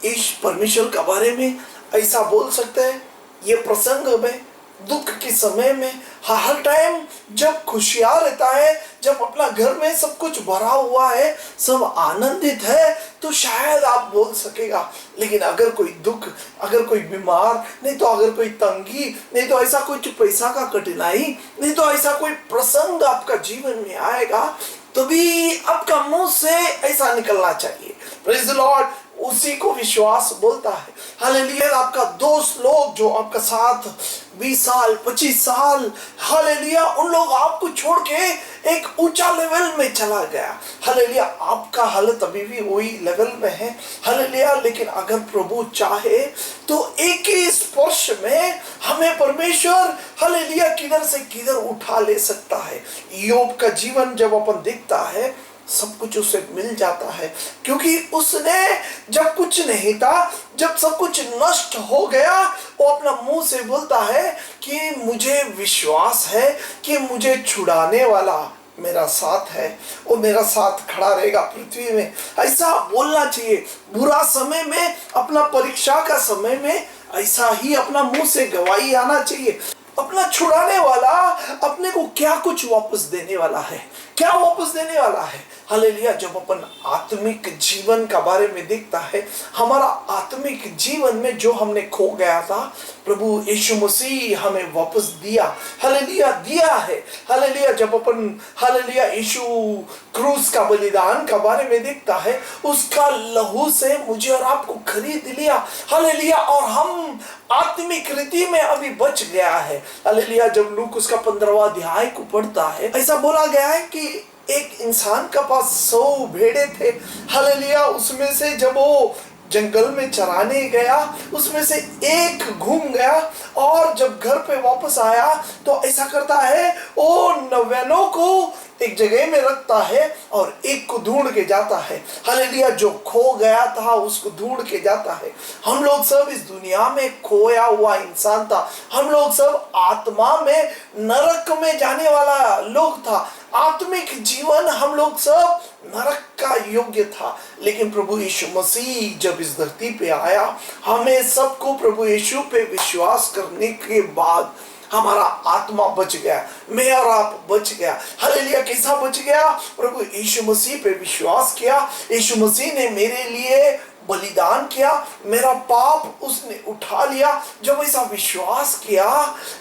इस परमेश्वर के बारे में ऐसा बोल सकते हैं? ये प्रसंग में, दुख के समय में, हर टाइम जब खुशियां रहता है, जब अपना घर में सब कुछ भरा हुआ है, सब आनंदित है, तो शायद आप बोल सकेगा। लेकिन अगर कोई दुख, अगर कोई बीमार, नहीं तो अगर कोई तंगी, नहीं तो ऐसा कुछ पैसा का कठिनाई, नहीं तो ऐसा कोई प्रसंग आपका जीवन में आएगा, तो भी आपका मुंह से ऐसा निकलना चाहिए, प्रेज़ द लॉर्ड, उसी को विश्वास बोलता है। हालेलुया। आपका दोस्त लोग जो आपका साथ 20 साल 25 साल, हालेलुया, उन लोग आपको छोड़ के एक ऊंचा लेवल में चला गया। हालेलुया। आपका हालत अभी भी वही लेवल में है। हालेलुया। लेकिन अगर प्रभु चाहे तो एक ही स्पर्श में हमें परमेश्वर, हालेलुया, किधर से किधर उठा ले सकता है। योब का जीवन जब अपन देखता है, सब कुछ उसे मिल जाता है, क्योंकि उसने जब कुछ नहीं था, जब सब कुछ नष्ट हो गया, वो अपना मुंह से बोलता है कि मुझे विश्वास है कि मुझे छुड़ाने वाला मेरा साथ है, वो मेरा साथ खड़ा रहेगा पृथ्वी में। ऐसा बोलना चाहिए। बुरा समय में, अपना परीक्षा का समय में ऐसा ही अपना मुंह से गवाही आना चाहिए। अपना छुड़ाने वाला अपने को क्या कुछ वापस देने वाला है, क्या वापस देने वाला है। हालेलुया। जब अपन आत्मिक जीवन का बारे में देखता है, हमारा आत्मिक जीवन में जो हमने खो गया था, प्रभु यीशु मसीह हमें वापस दिया। हालेलुया, दिया है। हालेलुया। जब अपन, हालेलुया, यीशु क्रूस का बलिदान का बारे में देखता है, उसका लहू से मुझे और आपको खरीद लिया। हालेलुया। और हम आत्मिक रीति में अभी बच गया है। हालेलुया। जब लूक उसका 15वां अध्याय को पढ़ता है, ऐसा बोला गया है कि एक इंसान का पास 100 भेड़े थे। हालेलुया। उसमें से जब वो जंगल में चराने गया, उसमें से एक घूम गया और जब घर पे वापस आया तो ऐसा करता है, वो 99 को एक जगह में रखता है और एक को ढूंढ के जाता है। हालेलुया। जो खो गया था उसको ढूंढ के जाता है। हम लोग सब इस दुनिया में खोया हुआ इंसान था। हम लोग सब आत्मा में नरक में जाने वाला लोग था। आत्मिक जीवन हम लोग सब नरक का योग्य था। लेकिन प्रभु यीशु मसीह जब इस धरती पे आया, हमें सबको प्रभु यीशु पे विश्वास करने के बाद हमारा आत्मा बच गया, मैं और आप बच गया। हालेलुया। कैसा बच गया? प्रभु यीशु मसीह पे विश्वास किया, यीशु मसीह ने मेरे लिए बलिदान किया, मेरा पाप उसने उठा लिया। जब ऐसा विश्वास किया,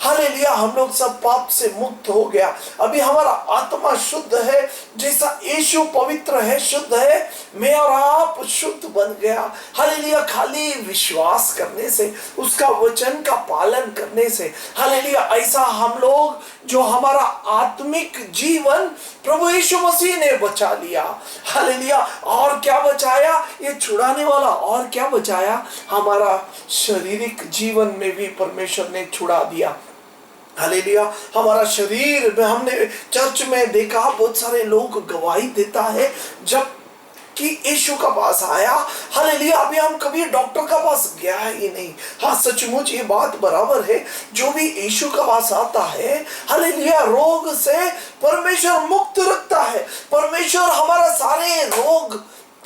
हालेलुया, हम लोग सब पाप से मुक्त हो गया। अभी हमारा आत्मा शुद्ध है, जैसा यीशु पवित्र है, शुद्ध है, मैं और आप शुद्ध बन गया। हालेलुया। खाली विश्वास करने से, उसका वचन का पालन करने से। हालेलुया। ऐसा हम लोग, जो हमारा आत्मिक जीवन प्रभु यीशु मसीह ने बचा लिया। हालेलुया। और क्या बचाया? ये छुड़ाने वाला। और क्या बचाया? हमारा शारीरिक जीवन में भी परमेश्वर ने छुड़ा दिया। हालेलुया। हमारा शरीर में, हमने चर्च में देखा बहुत सारे लोग गवाही देता है जब कि यीशु का पास आया। हालेलुया। अभी हम कभी डॉक्टर का पास गया ही नहीं। हाँ, सचमुच ये बात बराबर है। जो भी यीशु का पास आता है, हालेलुया, रोग से परमेश्वर मुक्त रखता है। परमेश्वर हमारा सारे रोग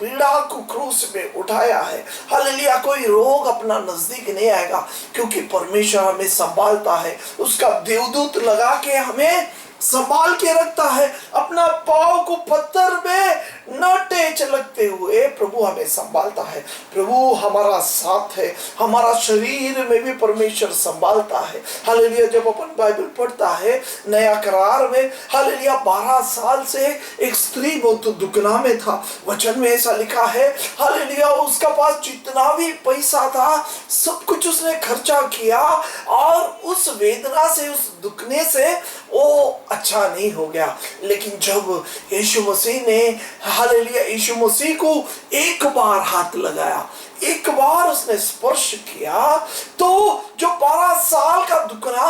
पीड़ा को क्रूस पे उठाया है। हालेलुया। कोई रोग अपना नजदीक नहीं आएगा, क्योंकि परमेश्वर हमें संभालता है। उसका देवदूत लगा के हमें संभाल के रखता है। अपना पाँव को पत्थर में न टेच लगते हुए प्रभु हमें संभालता है। प्रभु हमारा साथ है। हमारा शरीर में भी परमेश्वर संभालता है। हालेलुया। जब अपन बाइबल पढ़ता है नया करार में, हालेलुया, 12 साल से एक स्त्री बहुत दुखना में था। वचन में ऐसा लिखा है, हालेलुया, उसका पास जितना भी पैसा था सब कुछ उसने खर्चा किया और उस वेदना से, उस दुखने से वो अच्छा नहीं हो गया। लेकिन जब यीशु मसीह ने, हालेलुया, यीशु मसीह को एक बार हाथ लगाया, एक बार उसने स्पर्श किया, तो जो 12 साल का दुखना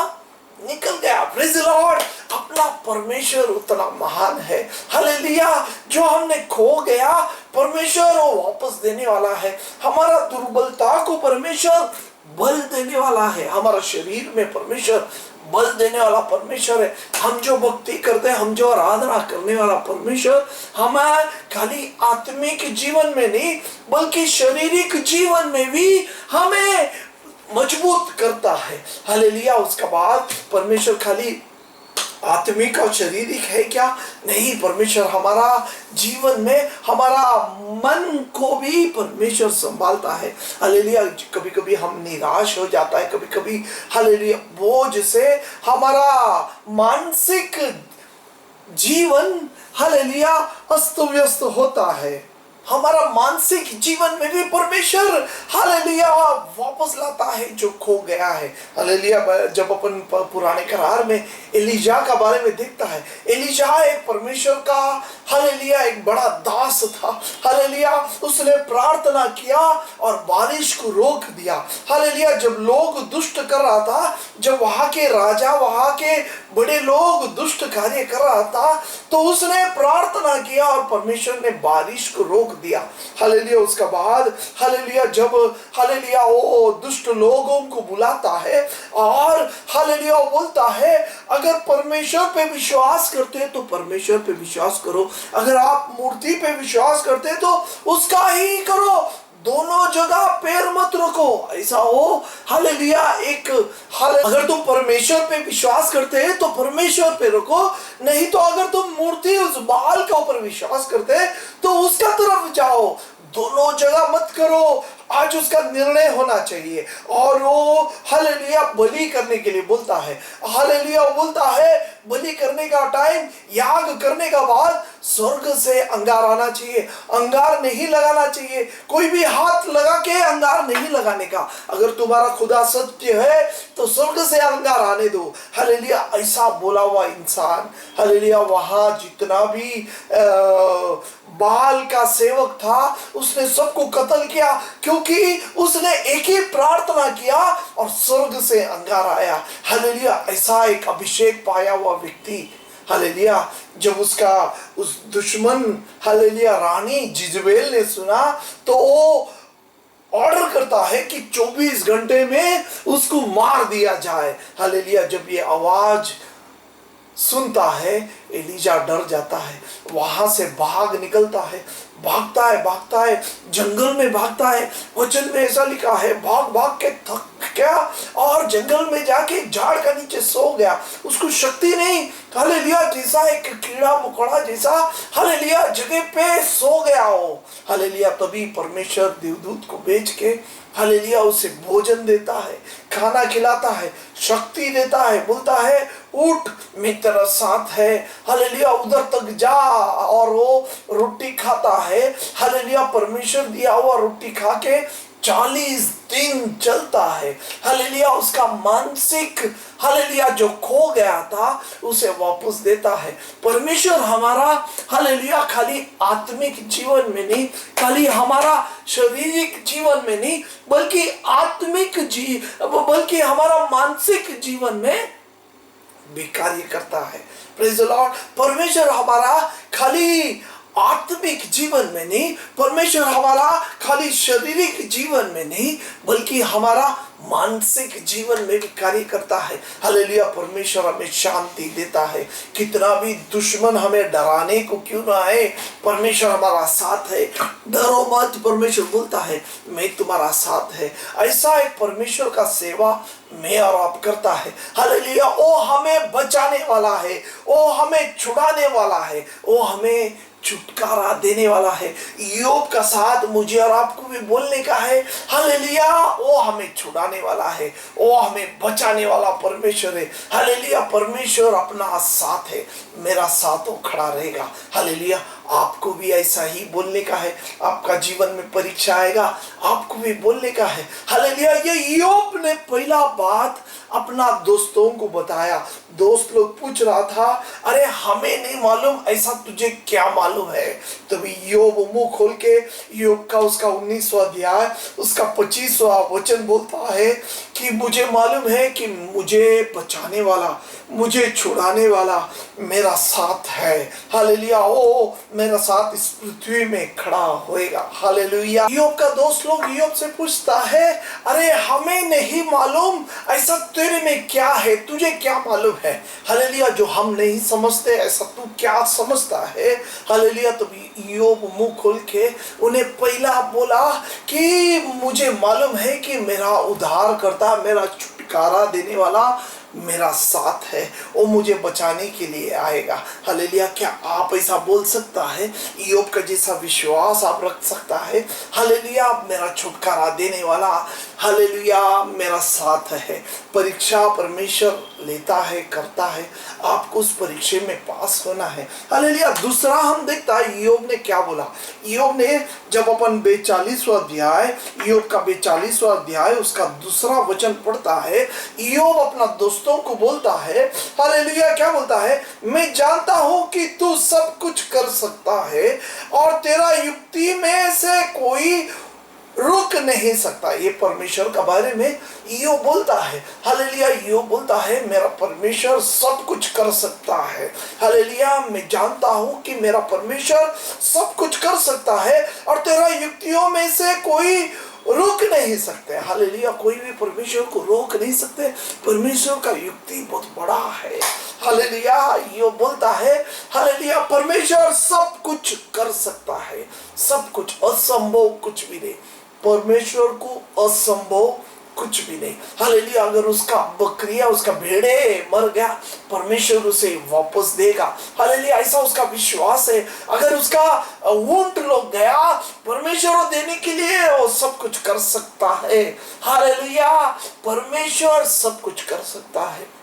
निकल गया। Praise the Lord. अपना परमेश्वर उतना महान है। हालेलुया। जो हमने खो गया, परमेश्वर वो वापस देने वाला है। हमारा दुर्बलता को परमेश्वर बल देने वाला है। हमारा शरीर में परमेश्वर बल देने वाला परमेश्वर है। हम जो भक्ति करते हैं, हम जो आराधना करने वाला परमेश्वर हमें खाली आत्मिक जीवन में नहीं, बल्कि शारीरिक जीवन में भी हमें मजबूत करता है। हालेलुया। उसका बाद परमेश्वर खाली आत्मिक और शारीरिक है क्या? नहीं, परमेश्वर हमारा जीवन में, हमारा मन को भी परमेश्वर संभालता है। हालेलुया। कभी कभी हम निराश हो जाता है, कभी कभी, हालेलुया, बोझ से हमारा मानसिक जीवन, हालेलुया, अस्त व्यस्त होता है। हमारा मानसिक जीवन में भी परमेश्वर हालेलुया वापस लाता है जो खो गया है। हालेलुया। जब अपन पुराने करार में एलिजा का बारे में देखता है, एलिजा एक परमेश्वर का हालेलुया एक बड़ा दास था। हालेलुया। उसने प्रार्थना किया और बारिश को रोक दिया। हालेलुया। जब लोग दुष्ट कर रहा था, जब वहां के राजा, वहां के बड़े लोग दुष्ट कार्य कर रहा था, तो उसने प्रार्थना किया और परमेश्वर ने बारिश को रोक दिया। हालेलुया। उसका बाद हालेलुया जब हालेलुया वो दुष्ट लोगों को बुलाता है और हालेलुया बोलता है अगर परमेश्वर पे विश्वास करते हैं तो परमेश्वर पे विश्वास करो, अगर आप मूर्ति पे विश्वास करते हैं तो उसका ही करो, दोनों जगह पैर मत रखो। ऐसा हो हालेलुया एक अगर तुम परमेश्वर पे विश्वास करते हैं तो परमेश्वर पे रखो, नहीं तो अगर तुम मूर्ति उस बाल के ऊपर विश्वास करते हैं तो उसका तरफ जाओ, दोनों जगह मत करो। आज उसका निर्णय होना चाहिए। और वो हालेलुया बलि करने के लिए बोलता है। हालेलुया बोलता है बलि करने का टाइम, याग करने का बाद स्वर्ग से अंगार आना चाहिए, अंगार नहीं लगाना चाहिए, कोई भी हाथ लगा के अंगार नहीं लगाने का। अगर तुम्हारा खुदा सत्य है तो स्वर्ग से अंगार आने दो। हालेलुया। ऐसा बोला हुआ इंसान हालेलुया वहां जितना भी बाल का सेवक था उसने सबको कत्ल किया, क्योंकि उसने एक ही प्रार्थना किया और स्वर्ग से अंगार आया। हालेलुया। ऐसा एक अभिषेक पाया हुआ व्यक्ति हालेलुया जब उसका उस दुश्मन हालेलुया रानी जिजबेल ने सुना तो वो ऑर्डर करता है कि 24 घंटे में उसको मार दिया जाए। हालेलुया। जब ये आवाज सुनता है एलिजा डर जाता है, वहां से भाग निकलता है, भागता है जंगल में भागता है। वचन में ऐसा लिखा है भाग भाग के थक गया और जंगल में जाके झाड़ का नीचे सो गया, उसको शक्ति नहीं। हालेलुया। जैसा एक कीड़ा मकोड़ा जैसा हालेलुया जगह पे सो गया हो। हालेलुया। तभी परमेश्वर देवदूत को भेज के हालेलुया उसे भोजन देता है, खाना खिलाता है, शक्ति देता है, बोलता है उठ मैं तेरा साथ है। हालेलुया। उधर तक जा और वो रोटी खाता है। हालेलुया। परमेश्वर दिया हुआ रोटी खा के 40 दिन चलता है। हालेलुया। उसका मानसिक हालेलुया जो खो गया था उसे वापस देता है। परमेश्वर हमारा हालेलुया खाली आत्मिक जीवन में नहीं, खाली हमारा शारीरिक जीवन में नहीं, बल्कि बल्कि हमारा मानसिक जीवन में भी कार्य करता है। Praise the Lord. परमेश्वर हमारा खाली आत्मिक जीवन में नहीं, परमेश्वर हमारा खाली शारीरिक जीवन में नहीं, बल्कि हमारा मानसिक जीवन में भी कार्य करता है। हालेलुया। परमेश्वर हमें शांति देता है, कितना भी दुश्मन हमें डराने को क्यों ना आए, परमेश्वर हमारा साथ है। डरो मत, परमेश्वर बोलता है मैं तुम्हारा साथ है। ऐसा एक परमेश्वर का सेवा मैं और आप करता है। हालेलुया। वो हमें बचाने वाला है, वो हमें छुड़ाने वाला है, वो हमें छुटकारा देने वाला है। योब का साथ मुझे और आपको भी बोलने का है। हालेलुया। वो हमें छुड़ाने वाला है, वो हमें बचाने वाला परमेश्वर है। हालेलुया। परमेश्वर अपना साथ है, मेरा साथ वो खड़ा रहेगा। हालेलुया। आपको भी ऐसा ही बोलने का है। आपका जीवन में परीक्षा आएगा, आपको भी बोलने का है। हालेलुया। ये योब ने पहला बात अपना दोस्तों को बताया। दोस्त लोग पूछ रहा था अरे हमें नहीं मालूम, ऐसा तुझे क्या मालूम है? तभी योब मुंह खोल के योब का उसका 19वां अध्याय उसका 25वां वचन बोलता है कि मुझे मालूम है कि मुझे बचाने वाला, मुझे छुड़ाने वाला मेरा साथ है। हालेलुया। ओ मेरा साथ इस पृथ्वी में खड़ा होएगा। हालेलुया। योब का दोस्त लोग योब से पूछता है अरे हमें नहीं मालूम, ऐसा तेरे में क्या है, तुझे क्या मालूम है? हालेलुया। जो हम नहीं समझते ऐसा तू क्या समझता है? हालेलुया। तो योब मुंह खोल के उन्हें पहला बोला कि मुझे मालूम है कि मेरा उद्धार करता, मेरा छुटकारा देने वाला मेरा साथ है, वो मुझे बचाने के लिए आएगा। हालेलुया। क्या आप ऐसा बोल सकता है? ईयोब का जैसा विश्वास आप रख सकता है? हालेलुया। मेरा छुटकारा देने वाला, हालेलुया, मेरा साथ है। परीक्षा परमेश्वर लेता है, करता है, आपको उस परीक्षा में पास होना है। हालेलुया। दूसरा हम देखता है ईयोब ने क्या बोला। ईयोब ने जब अपन 42वां अध्याय, ईयोब का 42वां अध्याय उसका दूसरा वचन पढ़ता है, ईयोब अपना दोस्तों को बोलता है, हालेलुया, क्या बोलता है? मैं जानता हूं कि तू सब कुछ कर सकता है और तेरा युक्ति में से कोई रुक नहीं सकता। ये परमेश्वर का बारे में ईयोब बोलता है। हालेलुया। ईयोब बोलता है मेरा परमेश्वर सब कुछ कर सकता है। हालेलुया। मैं जानता हूं कि मेरा परमेश्वर सब कुछ कर सकता है और तेरा युक्तियों में से कोई रोक नहीं सकते। हालेलुया। कोई भी परमेश्वर को रोक नहीं सकते। परमेश्वर का युक्ति बहुत बड़ा है। हालेलुया। ये बोलता है, हालेलुया, परमेश्वर सब कुछ कर सकता है, सब कुछ, असंभव कुछ भी नहीं। परमेश्वर को असंभव कुछ भी नहीं। हालेलुया। अगर उसका बकरिया, उसका भेड़े मर गया, परमेश्वर उसे वापस देगा। हालेलुया। ऐसा उसका विश्वास है। अगर उसका ऊंट लोग गया, परमेश्वर देने के लिए वो सब कुछ कर सकता है। हालेलुया। परमेश्वर सब कुछ कर सकता है।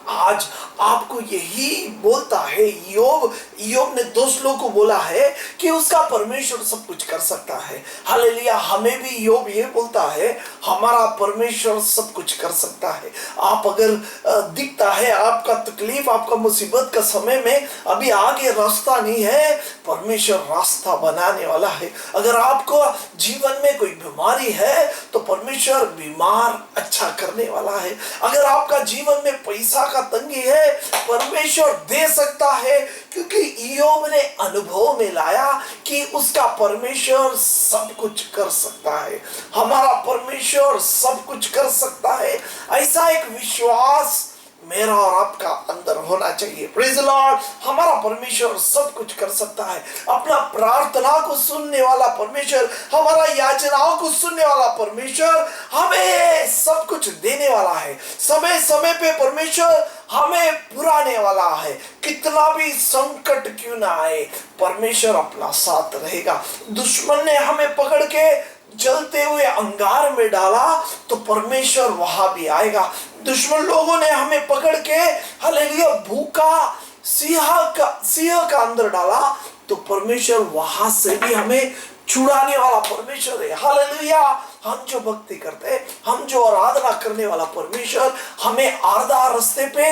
आज आपको यही बोलता है ईयोब ने दोस्तों को बोला है कि उसका परमेश्वर सब कुछ कर सकता है। हालेलुया। हमें भी ईयोब ये बोलता है हमारा परमेश्वर सब कुछ कर सकता है। आप अगर दिखता है आपका तकलीफ, आपका मुसीबत का समय में अभी आगे रास्ता नहीं है, परमेश्वर रास्ता बनाने वाला है। अगर आपको जीवन में कोई बीमारी है तो परमेश्वर बीमार अच्छा करने वाला है। अगर आपका जीवन में पैसा का तंगी है, परमेश्वर दे सकता है, क्योंकि ईयोब ने अनुभव में लाया कि उसका परमेश्वर सब कुछ कर सकता है। हमारा परमेश्वर सब कुछ कर सकता है। ऐसा एक विश्वास मेरा और आपका अंदर होना चाहिए। Praise the Lord. हमारा परमेश्वर सब कुछ कर सकता है। अपना प्रार्थना को सुनने वाला परमेश्वर, हमारा याचनाओं को सुनने वाला परमेश्वर हमें सब कुछ देने वाला है। समय समय पे परमेश्वर हमें पुराने वाला है। कितना भी संकट क्यों ना आए, परमेश्वर अपना साथ रहेगा। दुश्मन ने हमें पकड़ के जलते हुए अंगार में डाला तो परमेश्वर वहां भी आएगा। दुश्मन लोगों ने हमें पकड़ के, हालेलुया, भूखा सिंह का अंदर डाला तो परमेश्वर वहां से भी हमें छुड़ाने वाला परमेश्वर है। हालेलुया। हम जो भक्ति करते हैं, हम जो आराधना करने वाला परमेश्वर हमें आधा रास्ते पे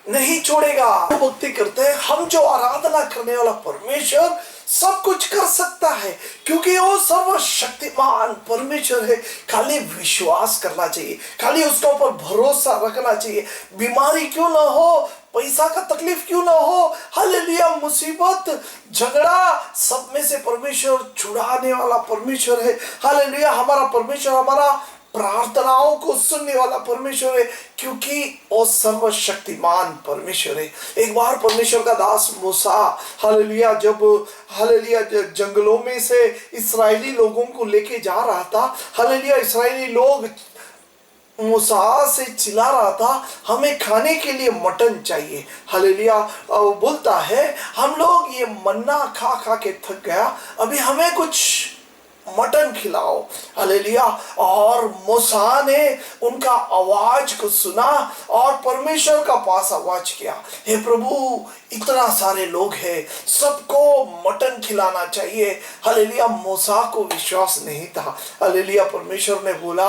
नहीं छोड़ेगा। भक्ति करते हैं, हम जो आराधना करने वाला परमेश्वर सब कुछ कर सकता है, क्योंकि वो सर्वशक्तिमान परमेश्वर है। खाली विश्वास करना चाहिए, खाली उसके ऊपर भरोसा रखना चाहिए। बीमारी क्यों ना हो, पैसा का तकलीफ क्यों ना हो, हालेलुया, मुसीबत, झगड़ा, सब में से परमेश्वर छुड़ाने वाला परमेश्वर है। हालेलुया। हमारा परमेश्वर हमारा प्रार्थनाओं को सुनने वाला परमेश्वर है, क्योंकि वो सर्वशक्तिमान परमेश्वर है। एक बार परमेश्वर का दास मूसा, हालेलुया, जब जंगलों में से इस्राएली लोगों को लेके जा रहा था, हालेलुया, इस्राएली लोग मूसा से चिल्ला रहा था, हमें खाने के लिए मटन चाहिए। हालेलुया। वो बोलता है, हम लोग ये मन्ना खा खा के थक गया, अभी हमें कुछ मटन खिलाओ। हालेलुया। और मूसा ने उनका आवाज को सुना और परमेश्वर का पास आवाज किया, हे प्रभु, इतना सारे लोग हैं, सबको मटन खिलाना चाहिए। हालेलुया। मूसा को विश्वास नहीं था। हालेलुया। परमेश्वर ने बोला,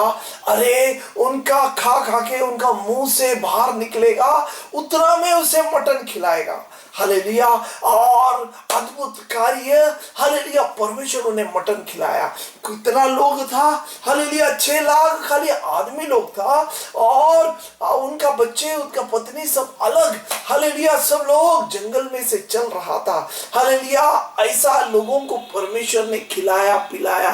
अरे उनका खा खा के उनका मुंह से बाहर निकलेगा, उतना में उसे मटन खिलाएगा। हालेलुया। और अद्भुत कार्य, हालेलुया, परमेश्वर उन्हें मटन खिलाया। कितना लोग था, हालेलुया, 6 लाख खाली आदमी लोग था, और उनका बच्चे, उनका पत्नी सब अलग, हालेलुया, सब लोग जंगल में से चल रहा था। हालेलुया। ऐसा लोगों को परमेश्वर ने खिलाया, पिलाया,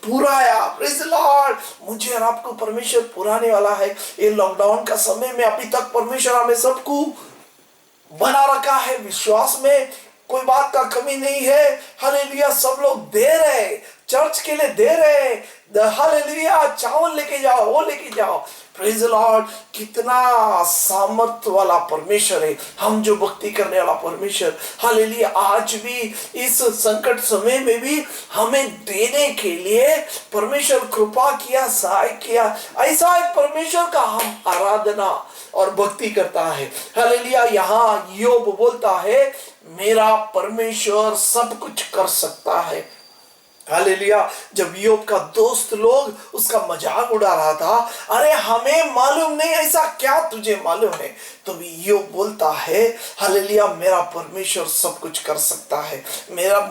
पुराया। Praise the Lord. मुझे और आपको परमेश्वर पुराने वाला है। ये लॉकडाउन का समय में अभी तक परमेश्वर हमें सबको बना रखा है। विश्वास में कोई बात का कमी नहीं है। हालेलुया। सब लोग दे रहे, चर्च के लिए दे रहे, हालेलुया, चावल लेके जाओ, वो लेके जाओ। प्रेज द लॉर्ड, कितना सामर्थ्य वाला परमेश्वर है हम जो भक्ति करने वाला परमेश्वर। हालेलुया, आज भी इस संकट समय में भी हमें देने के लिए परमेश्वर कृपा किया, सहाय किया। ऐसा एक परमेश्वर का हम आराधना और भक्ति करता है। हालेलुया, यहाँ योब बोलता है मेरा परमेश्वर सब कुछ कर सकता है। हालेलुया, जब योब का दोस्त लोग उसका मजाक उड़ा रहा था, अरे हमें मालूम नहीं, ऐसा क्या तुझे मालूम है? तो योब बोलता है हालेलुया, मेरा परमेश्वर सब कुछ कर सकता है।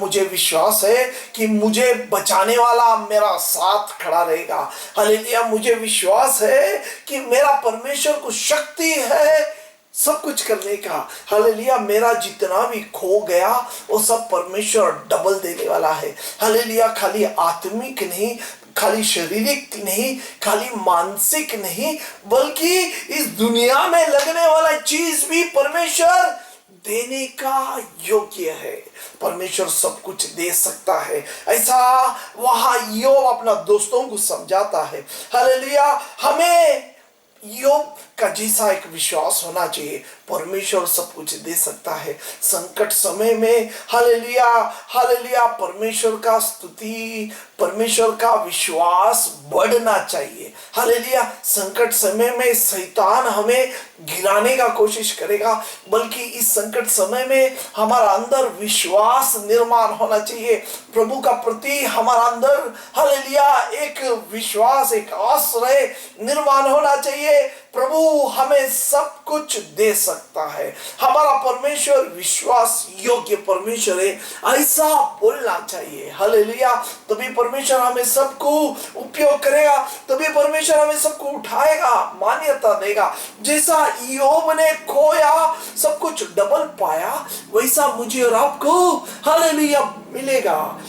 मुझे विश्वास है कि मुझे बचाने वाला मेरा साथ खड़ा रहेगा। हालेलुया, मुझे विश्वास है कि मेरा परमेश्वर को शक्ति है सब कुछ करने का। हालेलुया, मेरा जितना भी खो गया वो सब परमेश्वर डबल देने वाला है। हालेलुया, खाली आत्मिक नहीं, खाली शारीरिक नहीं, खाली मानसिक नहीं, बल्कि इस दुनिया में लगने वाला चीज भी परमेश्वर देने का योग्य है। परमेश्वर सब कुछ दे सकता है, ऐसा वहां योब अपना दोस्तों को समझाता है। हालेलुया, हमें योब का जैसा एक विश्वास होना चाहिए, परमेश्वर सब कुछ दे सकता है। संकट समय में हालेलुया, हालेलुया, परमेश्वर का स्तुति, परमेश्वर का विश्वास बढ़ना चाहिए। हालेलुया, संकट समय में शैतान हमें गिराने का कोशिश करेगा, बल्कि इस संकट समय में हमारा अंदर विश्वास निर्माण होना चाहिए। प्रभु का प्रति हमारा अंदर हालेलुया एक विश्वास, एक आश्रय निर्माण होना चाहिए। प्रभु हमें सब कुछ दे सकता है, हमारा परमेश्वर विश्वास योग्य परमेश्वर है, ऐसा बोलना चाहिए। हालेलुया, तभी परमेश्वर हमें सबको उपयोग करेगा, तभी परमेश्वर हमें सबको उठाएगा, मान्यता देगा। जैसा योब ने खोया सब कुछ डबल पाया, वैसा मुझे और आपको हालेलुया मिलेगा।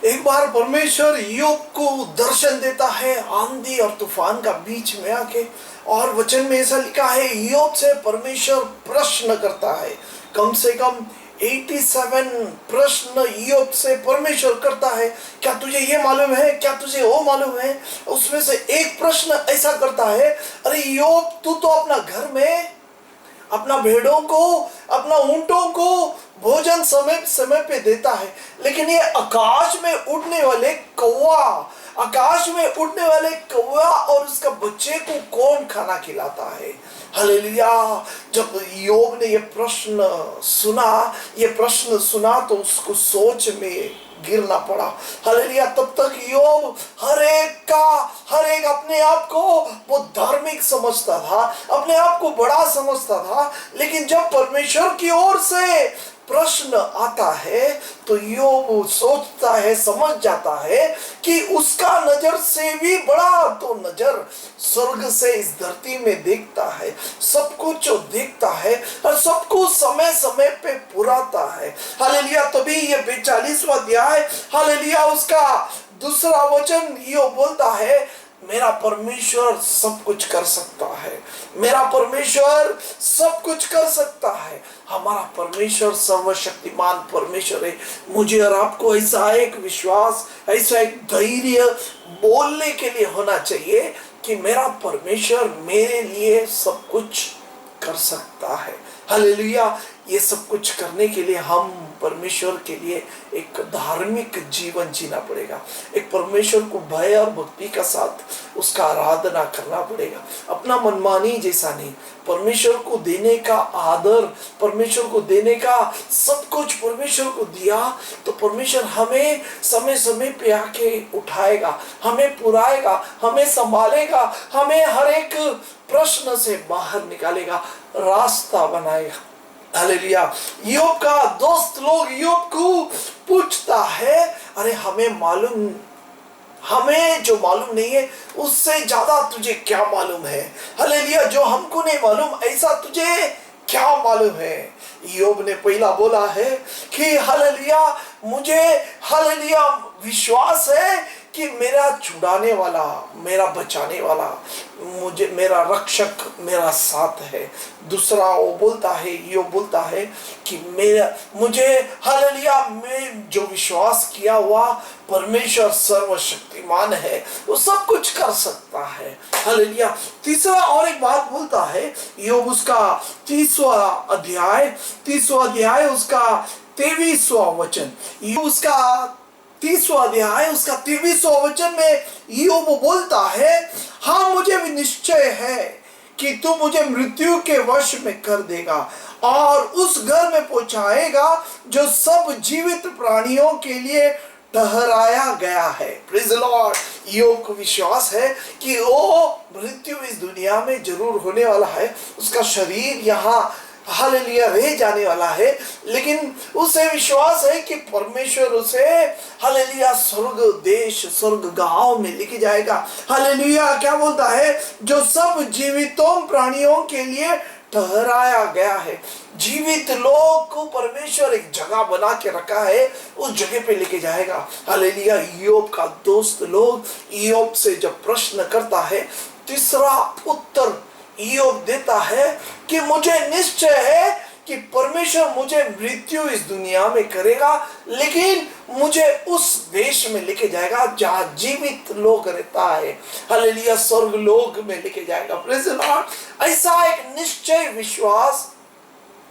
एक बार परमेश्वर योब को दर्शन देता है आंधी और तूफान का बीच में आके, और वचन में ऐसा लिखा है योब से परमेश्वर प्रश्न करता है। कम से कम 87 प्रश्न योब से परमेश्वर करता है। क्या तुझे ये मालूम है, क्या तुझे वो मालूम है? उसमें से एक प्रश्न ऐसा करता है, अरे योब, तू तो अपना घर में अपना भेड़ों को, अपना ऊंटों को भोजन समय समय पे देता है, लेकिन ये आकाश में उड़ने वाले कौवा, आकाश में उड़ने वाले कौवा और उसका बच्चे को कौन खाना खिलाता है? हालेलुया, जब योब ने ये प्रश्न सुना तो उसको सोच में गिरना पड़ा। हालेलुया, तब तक योब हर एक अपने आप को वो धार्मिक समझता था, अपने आप को बड़ा समझता था, लेकिन जब परमेश्वर की ओर से प्रश्न आता है तो योब सोचता है, समझ जाता है कि उसका नजर से भी बड़ा तो नजर स्वर्ग से इस धरती में देखता है, सब कुछ जो देखता है और सब कुछ समय समय पे पुराता है। हालेलुया, तभी ये 42वां अध्याय, हालेलुया, उसका दूसरा वचन योब बोलता है, मेरा परमेश्वर सब कुछ कर सकता है, मेरा परमेश्वर सब कुछ कर सकता है। हमारा परमेश्वर सर्वशक्तिमान परमेश्वर है। मुझे और आपको ऐसा एक विश्वास, ऐसा एक धैर्य बोलने के लिए होना चाहिए कि मेरा परमेश्वर मेरे लिए सब कुछ कर सकता है। हालेलुया, ये सब कुछ करने के लिए हम परमेश्वर के लिए एक धार्मिक जीवन जीना पड़ेगा, एक परमेश्वर को भय और भक्ति का साथ उसका आराधना करना पड़ेगा। अपना मनमानी जैसा नहीं, परमेश्वर को देने का आदर, परमेश्वर को देने का सब कुछ परमेश्वर को दिया तो परमेश्वर हमें समय समय पे आके उठाएगा, हमें पुराएगा, हमें संभालेगा, हमें हर एक प्रश्न से बाहर निकालेगा, रास्ता बनाएगा। हालेलुया, योब का दोस्त लोग योब को पूछता है, अरे हमें जो मालूम नहीं है उससे ज्यादा तुझे क्या मालूम है? हालेलुया, जो हमको नहीं मालूम ऐसा तुझे क्या मालूम है? योब ने पहला बोला है कि हालेलुया, मुझे हालेलुया विश्वास है कि मेरा छुड़ाने वाला, मेरा बचाने वाला, मुझे मेरा रक्षक मेरा साथ है। दूसरा वो बोलता है, यो बोलता है कि मुझे हालेलुया, मैं जो विश्वास किया हुआ परमेश्वर सर्वशक्तिमान है, वो सब कुछ कर सकता है। हालेलुया। तीसरा और एक बात बोलता है, योग उसका 30वां अध्याय उसका 23वां वचन, योग उसका 30वां अध्याय उसका 23वां वचन में योग बोलता है, हाँ मुझे भी निश्चय है कि तू मुझे मृत्यु के वश में कर देगा और उस घर में पहुंचाएगा जो सब जीवित प्राणियों के लिए ठहराया गया है। Praise the Lord. योग को विश्वास है कि वो मृत्यु इस दुनिया में जरूर होने वाला है, उसका शरीर यहाँ हालेलुया रह जाने वाला है, लेकिन उसे विश्वास है कि परमेश्वर उसे हालेलुया स्वर्ग देश, स्वर्ग गांव में लेके जाएगा। हालेलुया। क्या बोलता है? जो सब जीवितों प्राणियों के लिए ठहराया गया है। जीवित लोग को परमेश्वर एक जगह बना के रखा है, उस जगह पे लेके जाएगा। हालेलुया। ईयोब का दोस्त लोग ईयोब से जब प्रश्न करता है, तीसरा उत्तर ईयोब देता है कि मुझे निश्चय है कि परमेश्वर मुझे मृत्यु इस दुनिया में करेगा, लेकिन मुझे उस देश में लेके जाएगा जहां जीवित लोग रहता है। हालेलुया। स्वर्ग लोक में लेके जाएगा। Praise the Lord. ऐसा एक निश्चय विश्वास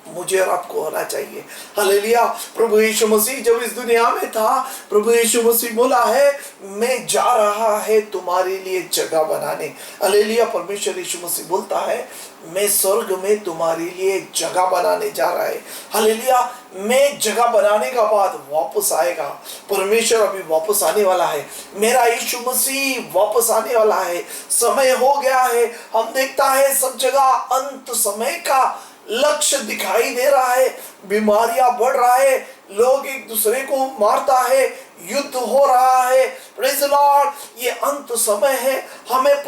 मुझे और आपको होना चाहिए। हालेलुया। प्रभु यीशु मसीह जब इस दुनिया में था, प्रभु यीशु मसीह बोला है, मैं जा रहा है तुम्हारे लिए जगह बनाने। हालेलुया। परमेश्वर यीशु मसीह बोलता है, मैं स्वर्ग में तुम्हारे लिए जगह बनाने जा रहा है। हालेलुया। मैं जगह बनाने का बाद वापस आएगा। परमेश्वर अभी वापस आने वाला है। मेरा यीशु मसीह वापस आने वाला है। समय हो गया है। हम देखता है सब जगह अंत समय का लक्ष्य दिखाई दे रहा है। बीमारियां बढ़ रहा है, लोग एक दूसरे को मारता है, युद्ध हो रहा है। Praise the Lord. ये अंत समय है। हमें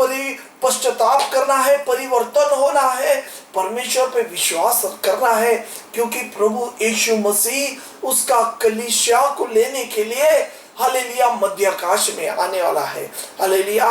पश्चाताप करना है, परिवर्तन होना है, परमेश्वर पे विश्वास करना है, क्योंकि प्रभु यीशु मसीह उसका कलीसिया को लेने के लिए हालेलुया मध्य आकाश में आने वाला है। हालेलुया।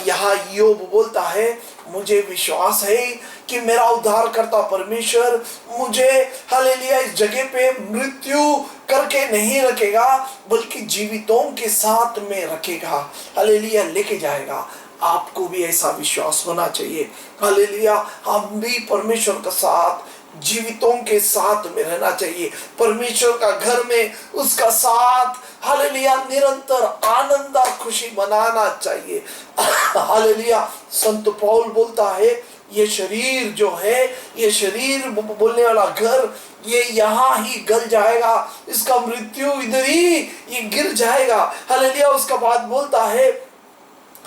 यहाँ ईयोब बोलता है, मुझे विश्वास है कि मेरा उद्धारकर्ता परमेश्वर मुझे हालेलुया इस जगह पे मृत्यु करके नहीं रखेगा, बल्कि जीवितों के साथ में रखेगा। हालेलुया। लेके जाएगा। आपको भी ऐसा विश्वास होना चाहिए। हालेलुया। हम भी परमेश्वर के साथ जीवितों के साथ में रहना चाहिए। परमेश्वर का घर में उसका साथ हालेलुया निरंतर आनंद और खुशी मनाना चाहिए। हालेलुया। संत पौल बोलता है, ये शरीर जो है, ये शरीर बोलने वाला घर, ये यहाँ ही गल जाएगा, इसका मृत्यु इधर ही ये गिर जाएगा। हालेलुया। उसका बाद बोलता है,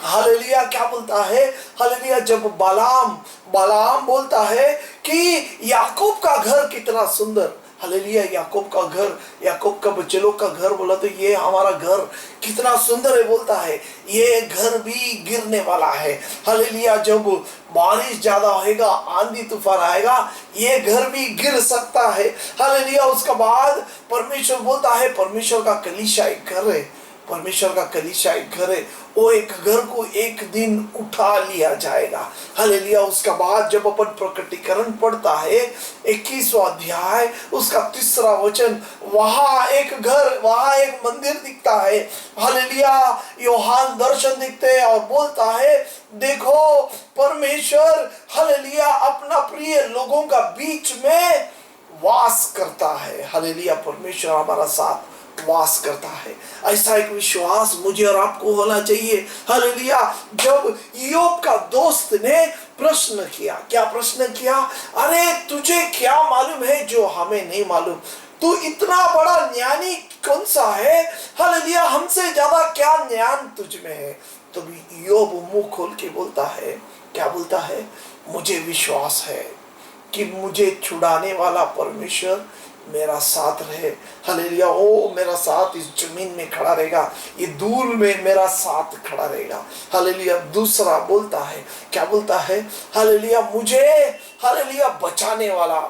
हालेलुया। क्या बोलता है? हालेलुया। जब बालाम बोलता है कि याकूब का घर कितना सुंदर। हालेलुया। याकूब का घर, याकूब का बच्चे लोग का घर बोला तो ये हमारा घर कितना सुंदर है, बोलता है ये घर भी गिरने वाला है। हालेलुया। जब बारिश ज्यादा होएगा, आंधी तूफान आएगा, ये घर भी गिर सकता है। हालेलुया। उसके बाद परमेश्वर बोलता है, परमेश्वर का कलीसिया एक घर है, परमेश्वर का कलीसिया एक घर है, वो एक घर को एक दिन उठा लिया जाएगा। हालेलुया। उसका बाद जब अपन प्रकटीकरण पढ़ता है 21वां अध्याय उसका 3रा वचन, वहां एक घर, वहां एक मंदिर दिखता है। हालेलुया। यूहन्ना दर्शन दिखते हैं और बोलता है, देखो परमेश्वर हालेलुया अपना प्रिय लोगों का बीच में वास करता है। हालेलुया। परमेश्वर हमारा साथ वास करता है। ऐसा एक विश्वास मुझे और आपको होना चाहिए। हालेलुया। जब ईयोब का दोस्त ने प्रश्न किया, क्या प्रश्न किया? अरे तुझे क्या मालूम है जो हमें नहीं मालूम? तू इतना बड़ा ज्ञानी कौन सा है? हालेलुया। हमसे ज्यादा क्या ज्ञान तुझ में है? तो ईयोब मुंह खोल के बोलता है, क्या बोलता है? मुझे विश्वास है कि मुझे छुड़ाने वाला परमेश्वर मेरा साथ रहे। हालेलुया। ओ मेरा साथ इस जमीन में खड़ा रहेगा, ये धूल में मेरा साथ खड़ा रहेगा। हालेलुया। दूसरा बोलता है, क्या बोलता है? हालेलुया। मुझे हालेलुया बचाने वाला,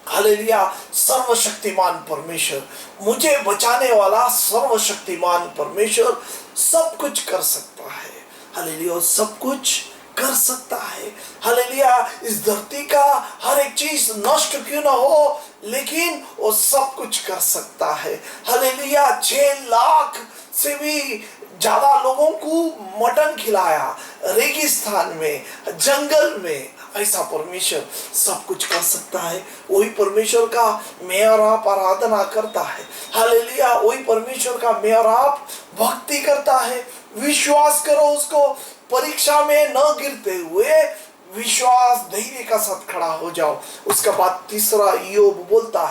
हालेलुया सर्वशक्तिमान परमेश्वर, मुझे बचाने वाला सर्वशक्तिमान परमेश्वर सब कुछ कर सकता है। हालेलुया, सब कुछ कर सकता है। हालेलुया, इस धरती का हर एक चीज नष्ट क्यों ना हो, लेकिन वो सब कुछ कर सकता है। हालेलुया, 6 लाख से भी ज्यादा लोगों को मटन खिलाया रेगिस्तान में, जंगल में। ऐसा परमेश्वर सब कुछ कर सकता है। वही परमेश्वर का मैं और आप आराधना करता है। हालेलुया, वही परमेश्वर का मैं और आप भक्ति करता है। विश्वास करो उसको, परीक्षा में न गिरते हुए विश्वास धैर्य का साथ खड़ा हो जाओ। उसके बाद तीसरा इयोब बोलता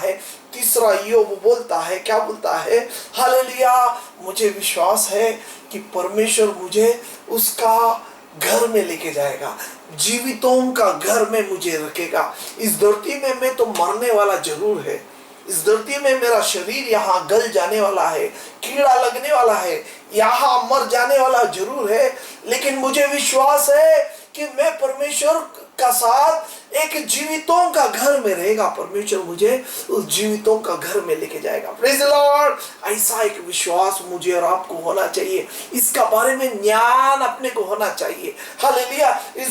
है, क्या बोलता है? हालेलुया, मुझे विश्वास है कि परमेश्वर मुझे उसका घर में लेके जाएगा, जीवितों का घर में मुझे रखेगा। इस धरती में मैं तो मरने वाला जरूर है, इस धरती में मेरा शरीर यहाँ गल जाने वाला है, कीड़ा लगने वाला है, यहाँ मर जाने वाला जरूर है, लेकिन मुझे विश्वास है कि मैं परमेश्वर का साथ एक जीवितों का घर में रहेगा। परमेश्वर मुझे उस जीवितों का घर में लेके जाएगा। Praise the Lord. ऐसा एक विश्वास मुझे और आपको होना चाहिए। इसका बारे में ज्ञान अपने को होना चाहिए। हालेलुया, इस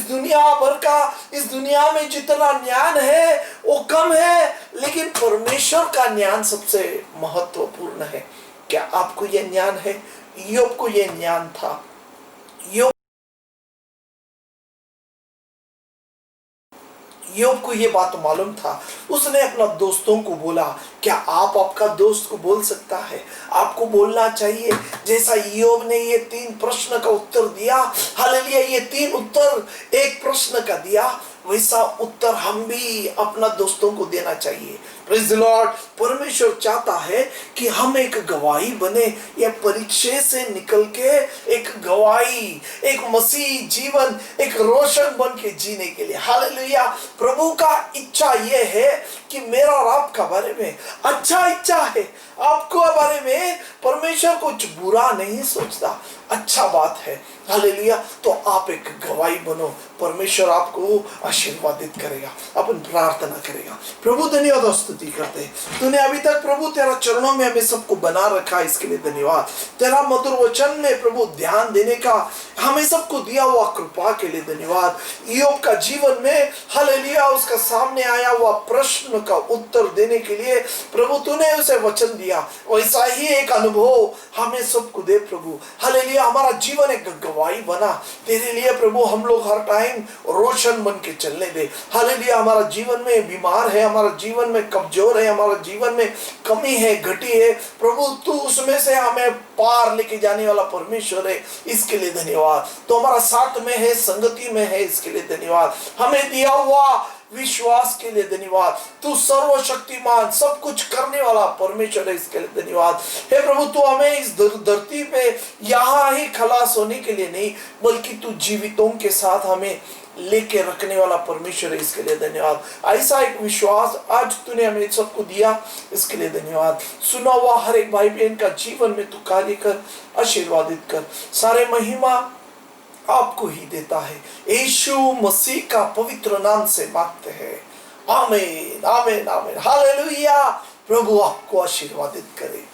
दुनिया में जितना ज्ञान है वो कम है, लेकिन परमेश्वर का ज्ञान सबसे महत्वपूर्ण है। क्या आपको यह ज्ञान है? इयोब को यह ज्ञान था। इयोब को ये बात मालूम था। उसने अपना दोस्तों को बोला, क्या आप आपका दोस्त को बोल सकता है? आपको बोलना चाहिए। जैसा इयोब ने ये 3 प्रश्न का उत्तर दिया, हालेलुया, ये 3 उत्तर एक प्रश्न का दिया, वैसा उत्तर हम भी अपना दोस्तों को देना चाहिए। Praise the Lord. परमेश्वर चाहता है कि हम एक गवाही बने, या परीक्षा से निकल के एक गवाही, एक मसीह जीवन, एक रोशन बन के जीने के लिए। हालेलुया। प्रभु का इच्छा यह है कि मेरा और आपका बारे में अच्छा इच्छा है। आपको बारे में परमेश्वर कुछ बुरा नहीं सोचता, अच्छा बात है। हालेलुया। तो आप एक गवाही बनो, परमेश्वर आपको आशीर्वादित करेगा। अपन प्रार्थना करेगा। प्रभु धन्यवाद और स्तुति करते हैं। तूने अभी तक प्रभु तेरा चरणों में हमें सबको बना रखा, इसके लिए धन्यवाद। तेरा मधुर वचन में प्रभु ध्यान देने का हमें सबको दिया हुआ कृपा के लिए धन्यवाद। इयोब का जीवन में हालेलुया, उसका सामने आया हुआ प्रश्न का उत्तर देने के लिए प्रभु तूने उसे वचन दिया, वैसा ही एक अनुभव हमें सबको दे प्रभु। हालेलुया, हमारा जीवन एक गवाही बना तेरे लिए प्रभु। हम लोग हर टाइम रोशन बन के चलने दे। हालेलुया, हमारा जीवन में बीमार है, हमारा जीवन में कमजोर है, हमारा जीवन में कमी है, घटी है प्रभु, तू उसमें से हमें पार लेके जाने वाला परमेश्वर है, इसके लिए धन्यवाद। तो हमारा साथ में है, संगति में है, इसके लिए धन्यवाद। हमें दिया हुआ विश्वास के लिए धन्यवाद। तू सर्वशक्तिमान, सब कुछ करने वाला परमेश्वर है, इसके लिए धन्यवाद। हे प्रभु, तू हमें इस धरती पे यहाँ ही खलास होने के लिए नहीं, बल्कि तू जीवितों के साथ हमें लेके रखने वाला परमेश्वर है, इसके लिए धन्यवाद। ऐसा एक विश्वास आज तूने हमें सबको दिया, इसके लिए धन्यवाद। सुना हुआ हर एक भाई बहन का जीवन में तू कार्य कर, आशीर्वादित कर। सारे महिमा आपको ही देता है, यीशु मसीह का पवित्र नाम से मांगते हैं। आमीन, आमीन, आमीन। हालेलुया। प्रभु आपको आशीर्वादित करे।